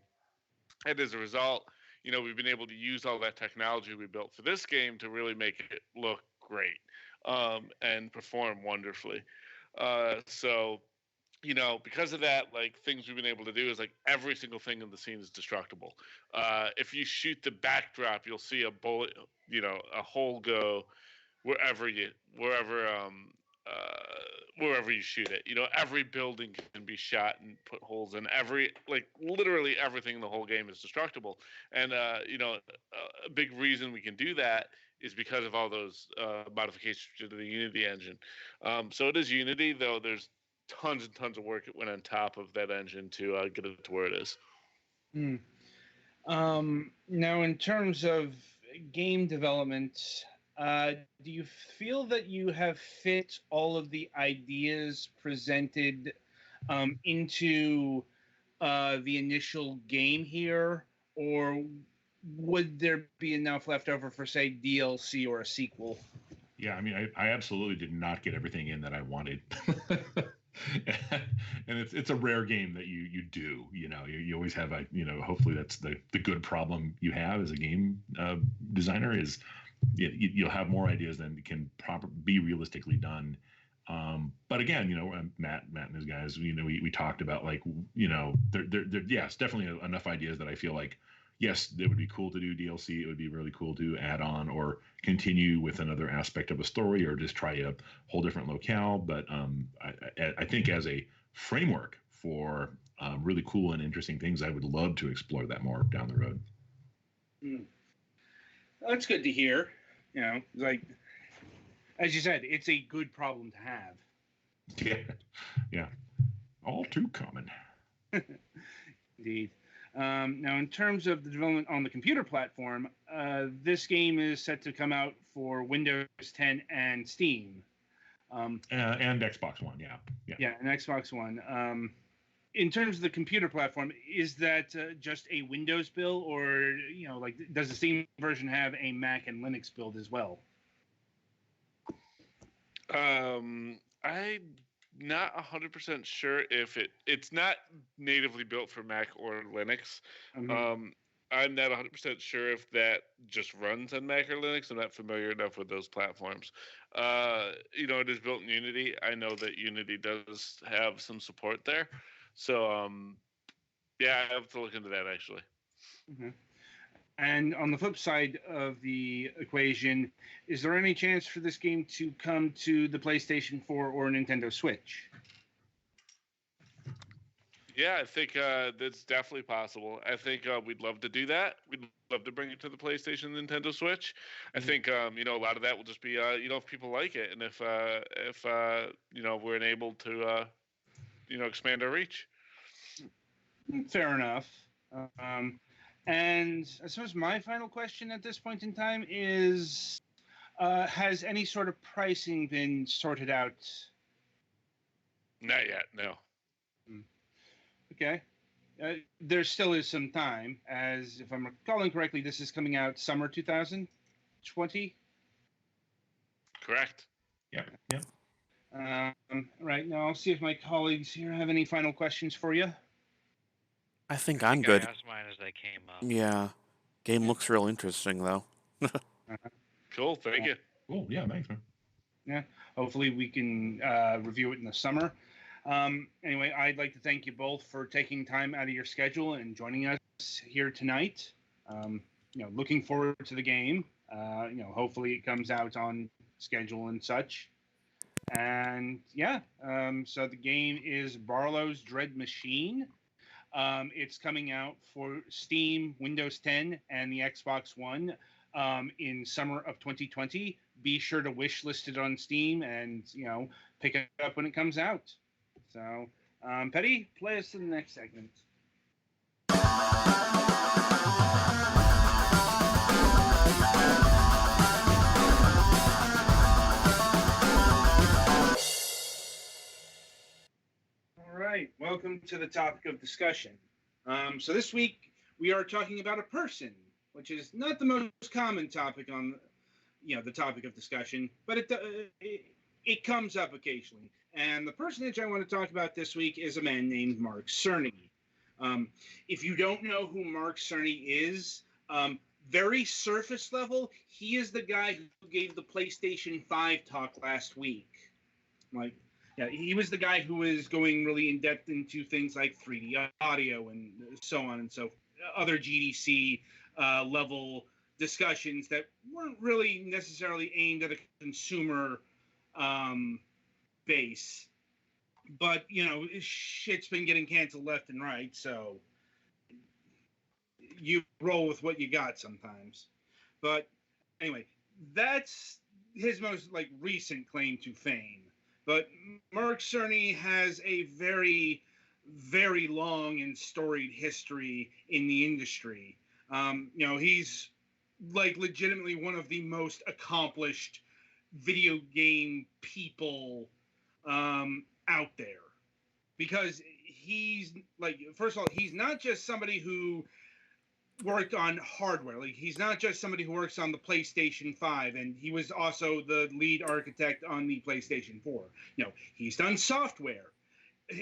And as a result, we've been able to use all that technology we built for this game to really make it look great and perform wonderfully. So, because of that, like things we've been able to do is like every single thing in the scene is destructible. If you shoot the backdrop, you'll see a bullet, a hole go wherever you shoot it. Every building can be shot and put holes in. Literally everything in the whole game is destructible. And a big reason we can do that is because of all those modifications to the Unity engine. So it is Unity, though. There's tons and tons of work that went on top of that engine to get it to where it is. Now, in terms of game development, do you feel that you have fit all of the ideas presented into the initial game here, or would there be enough left over for, say, DLC or a sequel? Yeah, I mean, I absolutely did not get everything in that I wanted. And it's a rare game that you do. You always have hopefully that's the good problem you have as a game designer is you'll have more ideas than can be realistically done. But again, Matt and his guys, we talked about yes, definitely enough ideas that I feel like, yes, it would be cool to do DLC. It would be really cool to add on or continue with another aspect of a story or just try a whole different locale. But I think as a framework for really cool and interesting things, I would love to explore that more down the road. That's good to hear. Like, as you said, it's a good problem to have. Yeah. All too common. Indeed. Now, in terms of the development on the computer platform, this game is set to come out for Windows 10 and Steam. And Xbox One, yeah. Yeah, and Xbox One. In terms of the computer platform, is that just a Windows build, or does the Steam version have a Mac and Linux build as well? I'm not 100% sure if it's not natively built for Mac or Linux. Mm-hmm. I'm not 100% sure if that just runs on Mac or Linux. I'm not familiar enough with those platforms. It is built in Unity. I know that Unity does have some support there. So, I have to look into that, actually. Mm-hmm. And on the flip side of the equation, is there any chance for this game to come to the PlayStation 4 or Nintendo Switch? Yeah, I think that's definitely possible. I think we'd love to do that. We'd love to bring it to the PlayStation, Nintendo Switch. I think a lot of that will just be if people like it, and if we're able to expand our reach. Fair enough. And I suppose my final question at this point in time is, has any sort of pricing been sorted out? Not yet, no. Okay. There still is some time, as if I'm recalling correctly, this is coming out summer 2020? Correct. Yeah. Right, now I'll see if my colleagues here have any final questions for you. I think I'm good. I asked mine as they came up. Yeah. Game looks real interesting, though. Cool, thank you. Cool, yeah, thanks, man. Yeah, hopefully we can review it in the summer. Anyway, I'd like to thank you both for taking time out of your schedule and joining us here tonight. Looking forward to the game. Hopefully it comes out on schedule and such. And so the game is Barlow's Dread Machine. It's coming out for Steam, Windows 10, and the Xbox One in summer of 2020. Be sure to wishlist it on Steam and, pick it up when it comes out. So, Petty, play us to the next segment. All right, welcome to the topic of discussion. So this week we are talking about a person, which is not the most common topic on, the topic of discussion, but it comes up occasionally. And the personage I want to talk about this week is a man named Mark Cerny. If you don't know who Mark Cerny is, very surface level, he is the guy who gave the PlayStation 5 talk last week. He was the guy who was going really in depth into things like 3D audio and so on and so other GDC level discussions that weren't really necessarily aimed at a consumer base. But, shit's been getting canceled left and right, so you roll with what you got sometimes. But anyway, that's his most recent claim to fame. But Mark Cerny has a very, very long and storied history in the industry. He's legitimately one of the most accomplished video game people out there, because he's first of all, he's not just somebody who worked on hardware. He's not just somebody who works on the PlayStation 5, and he was also the lead architect on the PlayStation 4. He's done software.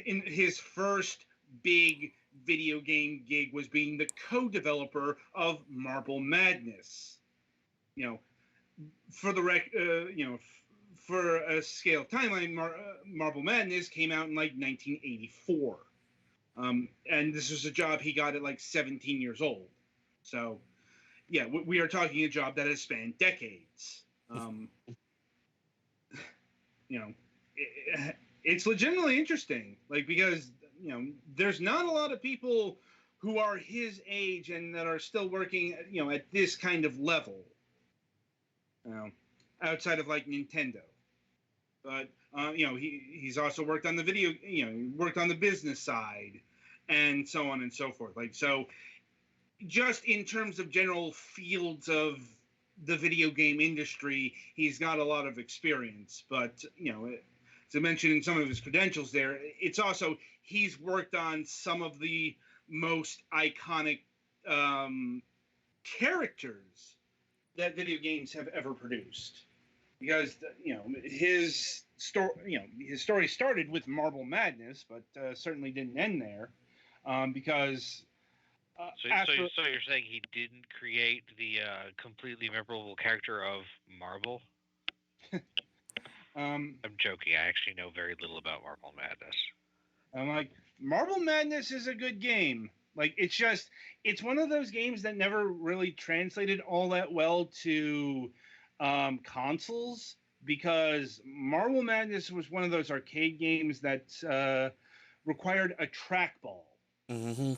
In his first big video game gig was being the co-developer of Marble Madness. For the for a scale timeline, Marble Madness came out in 1984. And this was a job he got at 17 years old. So, yeah, we are talking a job that has spanned decades. It's legitimately interesting, because, there's not a lot of people who are his age and that are still working, at this kind of level, outside of Nintendo. But, he's also worked on the video, worked on the business side and so on and so forth. So just in terms of general fields of the video game industry, he's got a lot of experience. But, as I mentioned in some of his credentials there, it's also, he's worked on some of the most iconic characters that video games have ever produced. Because, his story started with Marble Madness, but certainly didn't end there. Because... So you're saying he didn't create the completely memorable character of Marble? I'm joking. I actually know very little about Marble Madness. I'm Marble Madness is a good game. It's one of those games that never really translated all that well to consoles, because Marble Madness was one of those arcade games that required a trackball. Mm-hmm.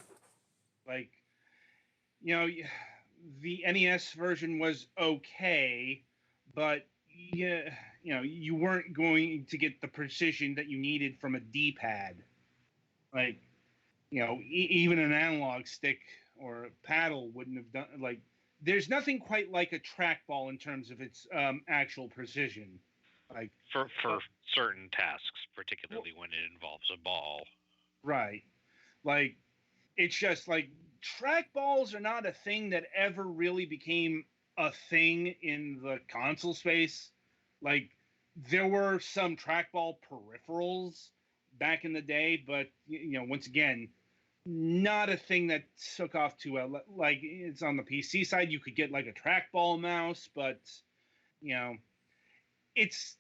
The NES version was okay, but you weren't going to get the precision that you needed from a D-pad. Even an analog stick or a paddle wouldn't have done. There's nothing quite like a trackball in terms of its actual precision. For certain tasks, particularly when it involves a ball. Right. It's just trackballs are not a thing that ever really became a thing in the console space. There were some trackball peripherals back in the day, but once again, not a thing that took off too well. It's on the PC side, you could get a trackball mouse, but it's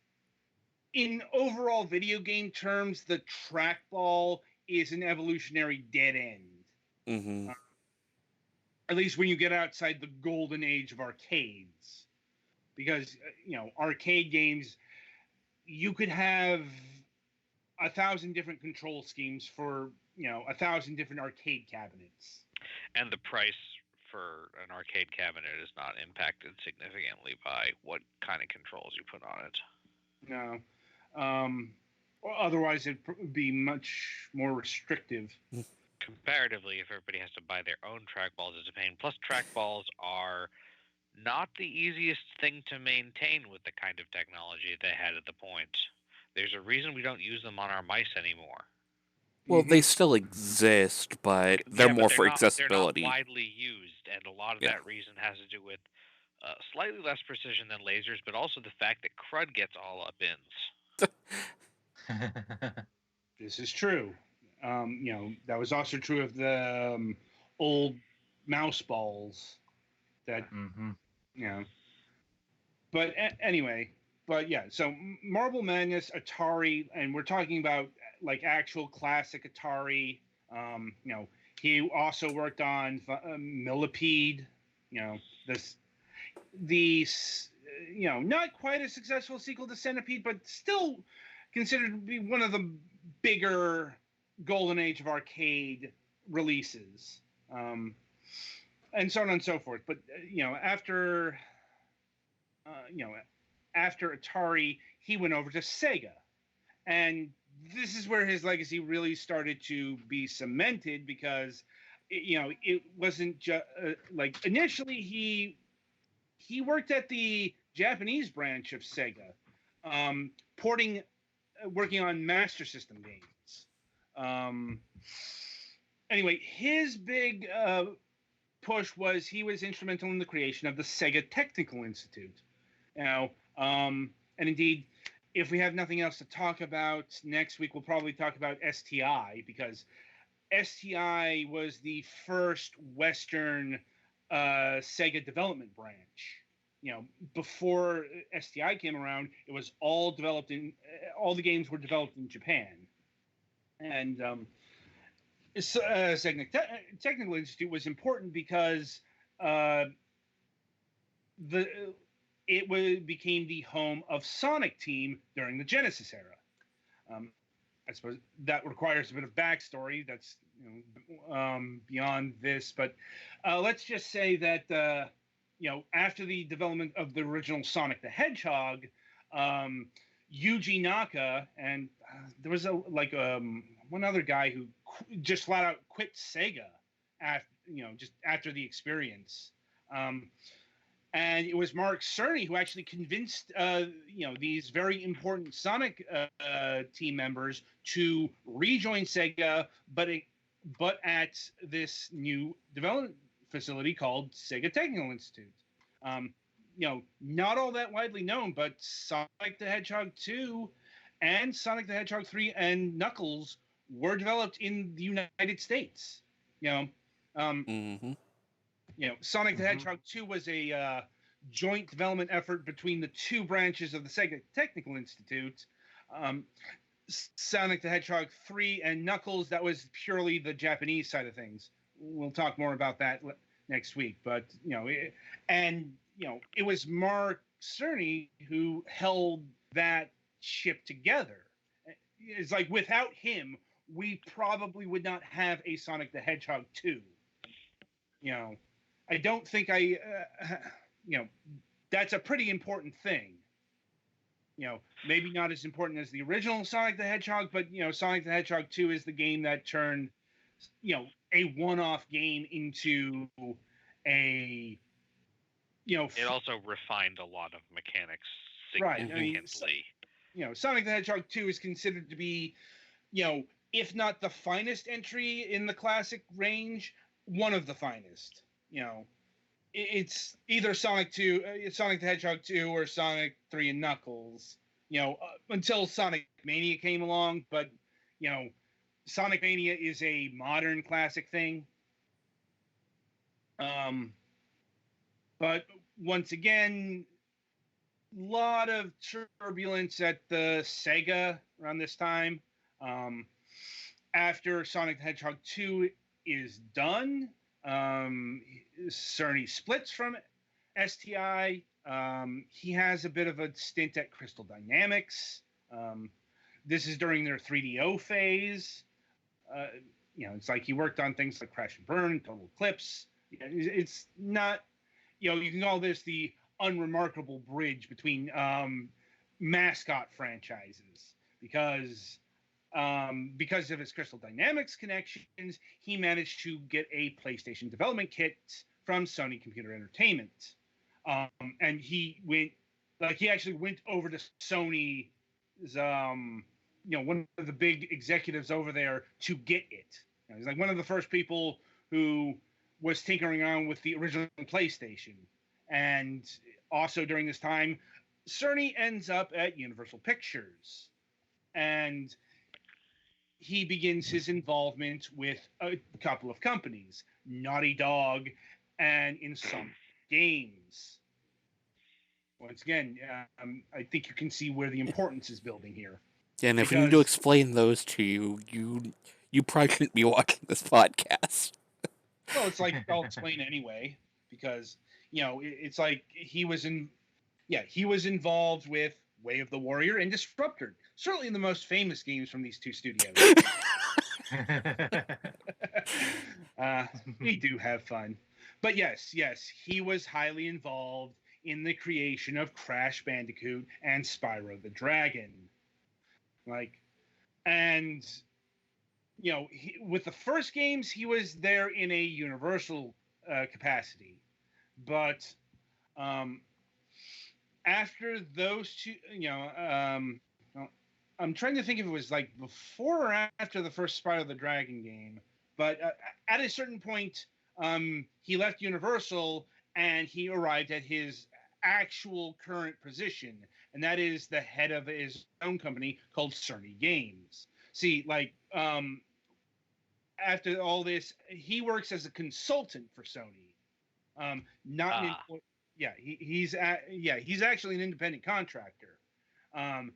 in overall video game terms, the trackball is an evolutionary dead end. Mm-hmm. At least when you get outside the golden age of arcades. Because, arcade games, you could have 1,000 different control schemes for, 1,000 different arcade cabinets. And the price for an arcade cabinet is not impacted significantly by what kind of controls you put on it. No. Or otherwise, it'd be much more restrictive. Comparatively, if everybody has to buy their own trackballs, it's a pain. Plus, trackballs are not the easiest thing to maintain with the kind of technology they had at the point. There's a reason we don't use them on our mice anymore. Well, they still exist, but they're more for accessibility. They're not widely used, and a lot of that reason has to do with slightly less precision than lasers, but also the fact that crud gets all up ins. This is true. That was also true of the old mouse balls. That But anyway, so Marble Madness, Atari, and we're talking about like actual classic Atari. He also worked on Millipede. Not quite a successful sequel to Centipede, but still considered to be one of the bigger golden age of arcade releases, and so on and so forth. But after Atari, he went over to Sega, and this is where his legacy really started to be cemented, because it wasn't just like initially he worked at the Japanese branch of Sega, working on Master System games. Anyway, his big push was he was instrumental in the creation of the Sega Technical Institute. And indeed, if we have nothing else to talk about next week, we'll probably talk about STI, because STI was the first Western Sega development branch. Before STI came around, it was all developed all the games were developed in Japan. And Sega Technical Institute was important because it became the home of Sonic Team during the Genesis era. I suppose that requires a bit of backstory. That's beyond this, but let's just say that after the development of the original Sonic the Hedgehog, Yuji Naka and there was one other guy who just flat out quit Sega after the experience. And it was Mark Cerny who actually convinced these very important Sonic team members to rejoin Sega, but at this new development facility called Sega Technical Institute. Not all that widely known, but Sonic the Hedgehog 2 and Sonic the Hedgehog 3 and Knuckles were developed in the United States. Sonic the Hedgehog 2 was a joint development effort between the two branches of the Sega Technical Institute. Sonic the Hedgehog 3 and Knuckles, that was purely the Japanese side of things. We'll talk more about that next week. But, it was Mark Cerny who held that ship together. It's like without him, we probably would not have a Sonic the Hedgehog 2. I don't think that's a pretty important thing. Maybe not as important as the original Sonic the Hedgehog, but, Sonic the Hedgehog 2 is the game that turned, a one-off game into a, it also refined a lot of mechanics significantly. Right. Sonic the Hedgehog 2 is considered to be, if not the finest entry in the classic range, one of the finest. It's either Sonic the Hedgehog 2 or Sonic 3 and Knuckles, until Sonic Mania came along. But, Sonic Mania is a modern classic thing. But once again, a lot of turbulence at the Sega around this time. After Sonic the Hedgehog 2 is done, Cerny splits from STI. He has a bit of a stint at Crystal Dynamics. This is during their 3DO phase. It's like he worked on things like Crash and Burn, Total Eclipse. It's not, you can call this the unremarkable bridge between mascot franchises, because of his Crystal Dynamics connections, he managed to get a PlayStation development kit from Sony Computer Entertainment. And he actually went over to Sony's one of the big executives over there to get it. He's like one of the first people who was tinkering around with the original PlayStation. And also during this time, Cerny ends up at Universal Pictures. And he begins his involvement with a couple of companies, Naughty Dog and Insomniac Games. Once again, I think you can see where the importance is building here. Yeah, and if we need to explain those to you, you probably shouldn't be watching this podcast. Well, it's like I'll explain anyway, because it's like he was involved with Way of the Warrior and Disruptor, certainly the most famous games from these two studios. We do have fun, but yes, he was highly involved in the creation of Crash Bandicoot and Spyro the Dragon. With the first games, he was there in a Universal capacity, but after those two, I'm trying to think if it was like before or after the first Spyro the Dragon game, but at a certain point, he left Universal and he arrived at his actual current position, and that is the head of his own company called Cerny Games. See, after all this, he works as a consultant for Sony. He's actually an independent contractor, and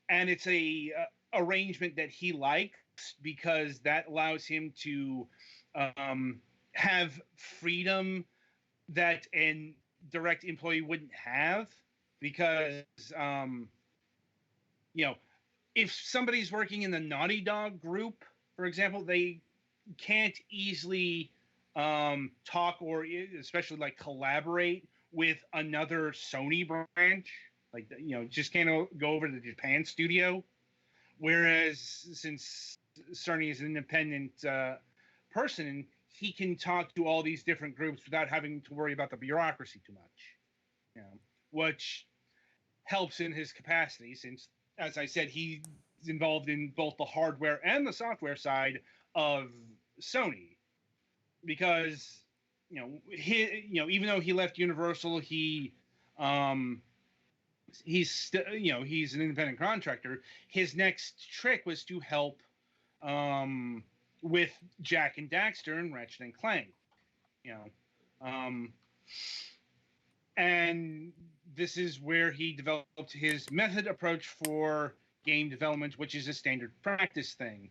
it's a arrangement that he likes because that allows him to have freedom that an direct employee wouldn't have, because if somebody's working in the Naughty Dog group, for example, they can't easily talk or especially collaborate with another Sony branch, just can't go over to the Japan studio. Whereas since Cerny is an independent person, he can talk to all these different groups without having to worry about the bureaucracy too much, which helps in his capacity since, as I said, he's involved in both the hardware and the software side of Sony. Because even though he left Universal, he's an independent contractor. His next trick was to help with Jak and Daxter and Ratchet and Clank, and this is where he developed his method approach for game development, which is a standard practice thing.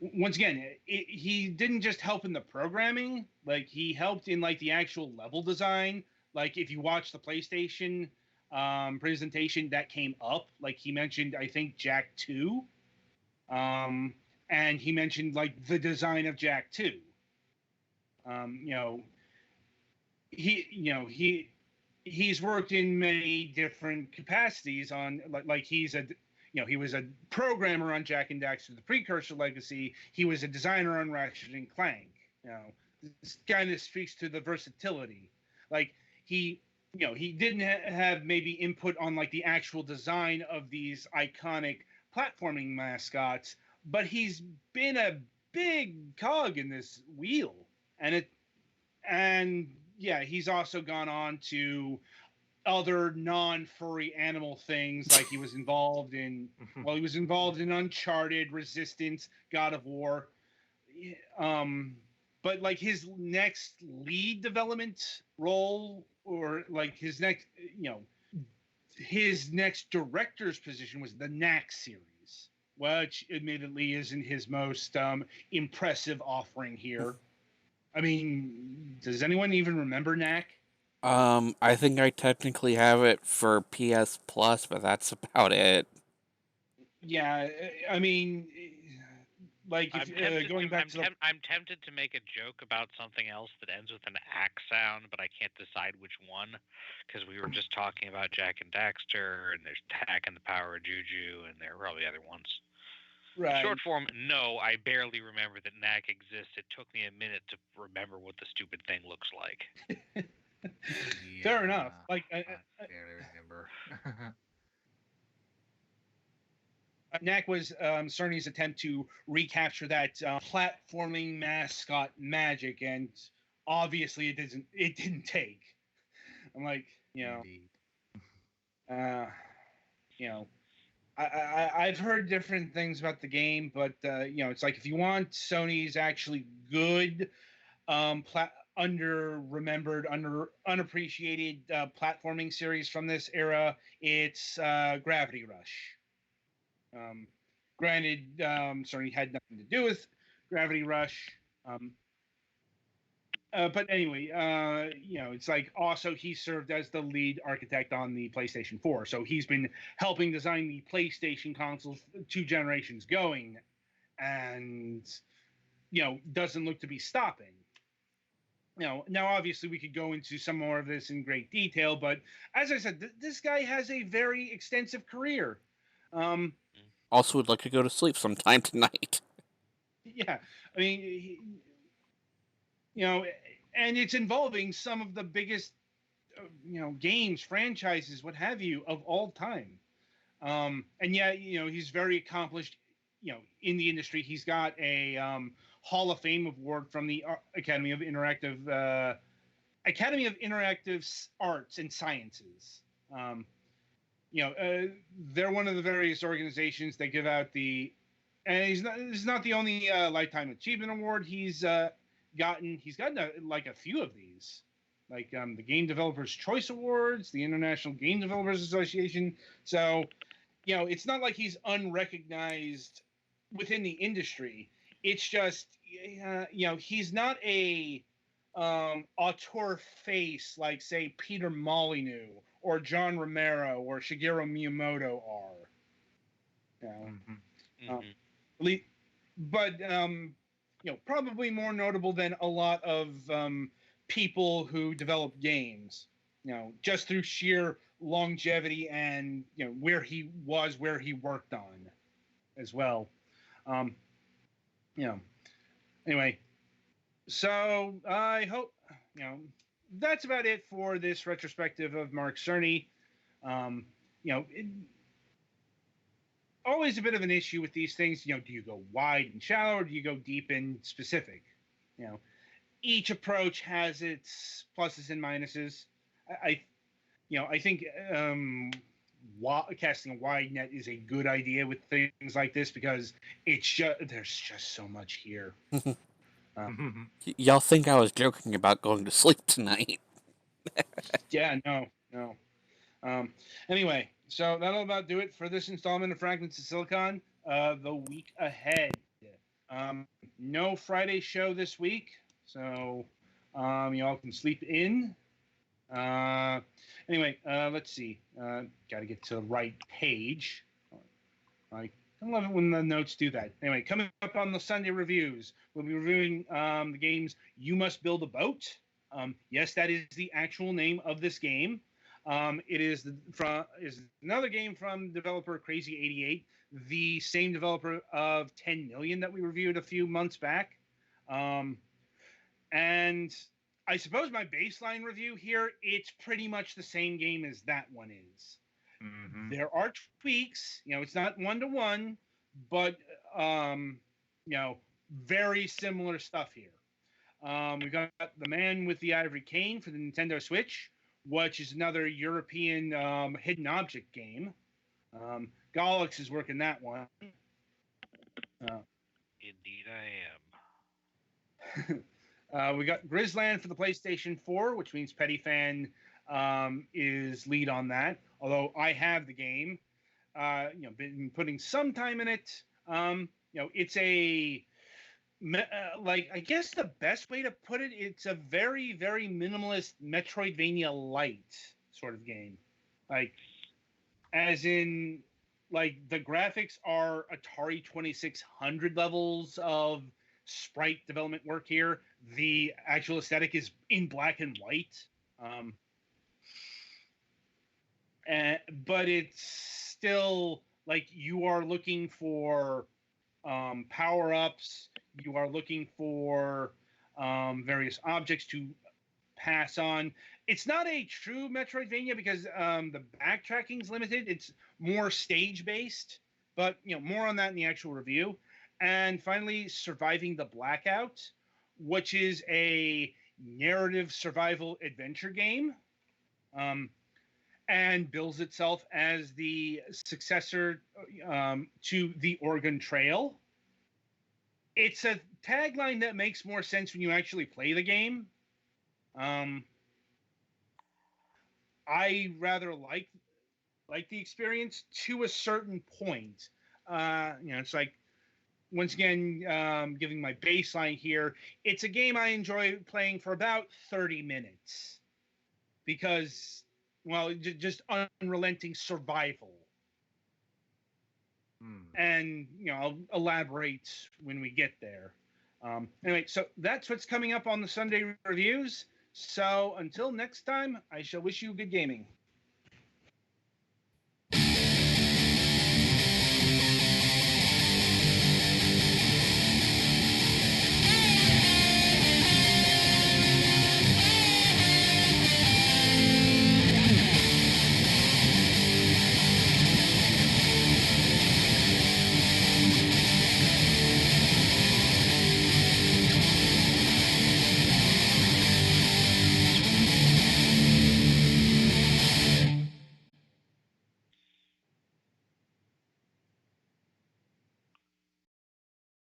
Once again, he didn't just help in the programming, he helped in the actual level design. If you watch the PlayStation presentation that came up, he mentioned, I think, Jak 2, and he mentioned the design of Jak 2. He's worked in many different capacities on he was a programmer on Jak and Daxter, the Precursor Legacy. He was a designer on Ratchet and Clank. This kind of speaks to the versatility. He didn't have maybe input on the actual design of these iconic platforming mascots, but he's been a big cog in this wheel. He's also gone on to other non-furry animal things. He was involved in Uncharted, Resistance, God of War. But his next lead development role, or his next director's position, was the Knack series, which admittedly isn't his most impressive offering here. I mean, does anyone even remember Knack? I think I technically have it for PS Plus, but that's about it. Yeah, I mean, I'm tempted to make a joke about something else that ends with an ack sound, but I can't decide which one, because we were just talking about Jak and Daxter, and there's Tak and the Power of Juju, and there are probably other ones. Right. Short form, no, I barely remember that Knack exists. It took me a minute to remember what the stupid thing looks like. Yeah, fair enough. I barely remember. Knack was Cerny's attempt to recapture that platforming mascot magic, and obviously it didn't take. I'm like, Indeed. you know, I've heard different things about the game, but it's like if you want Sony's actually good, unappreciated platforming series from this era, it's Gravity Rush. Granted, Sony had nothing to do with Gravity Rush. But anyway, it's like also he served as the lead architect on the PlayStation 4. So he's been helping design the PlayStation consoles 2 generations going, and, doesn't look to be stopping. Now obviously we could go into some more of this in great detail, but as I said, this guy has a very extensive career. Also would like to go to sleep sometime tonight. Yeah, I mean, and it's involving some of the biggest, games, franchises, what have you, of all time. And yeah, he's very accomplished, in the industry. He's got a Hall of Fame award from the Academy of Interactive Arts and Sciences. They're one of the various organizations that give out the, and he's not the only Lifetime Achievement Award he's gotten. He's gotten a few of these, like the Game Developers Choice Awards, the International Game Developers Association. So, it's not like he's unrecognized within the industry. It's just, he's not a auteur face like, say, Peter Molyneux or John Romero or Shigeru Miyamoto are. But probably more notable than a lot of people who develop games, just through sheer longevity and where he worked on as well. Anyway, so I hope that's about it for this retrospective of Mark Cerny. Always a bit of an issue with these things. Do you go wide and shallow, or do you go deep and specific? Each approach has its pluses and minuses. I think casting a wide net is a good idea with things like this, because there's just so much here. Y'all think I was joking about going to sleep tonight? Yeah, no. Anyway, so that'll about do it for this installment of Fragments of Silicon. The week ahead, no Friday show this week, so y'all can sleep in. Anyway, let's see. Got to get to the right page. I love it when the notes do that. Anyway, coming up on the Sunday reviews, we'll be reviewing the games You Must Build a Boat. Yes, that is the actual name of this game. It is another game from developer Crazy88, the same developer of 10 Million that we reviewed a few months back. And I suppose my baseline review here, it's pretty much the same game as that one is. Mm-hmm. There are tweaks, it's not 1-to-1, but very similar stuff here. We've got The Man with the Ivory Cane for the Nintendo Switch, which is another European hidden object game. Gollix is working that one. Indeed I am. We got Grizzland for the PlayStation 4, which means Petty Fan is lead on that. Although I have the game, been putting some time in it. It's a I guess the best way to put it, it's a very, very minimalist Metroidvania light sort of game. As in, the graphics are Atari 2600 levels of sprite development work here. The actual aesthetic is in black and white. But it's still you are looking for power-ups. You are looking for various objects to pass on. It's not a true Metroidvania because the backtracking's limited. It's more stage-based. But more on that in the actual review. And finally, Surviving the Blackout, which is a narrative survival adventure game, and bills itself as the successor to the Oregon Trail. It's a tagline that makes more sense when you actually play the game. I rather like the experience to a certain point. It's like, once again, giving my baseline here, it's a game I enjoy playing for about 30 minutes because, well, just unrelenting survival. And, I'll elaborate when we get there. Anyway, so that's what's coming up on the Sunday reviews. So until next time, I shall wish you good gaming.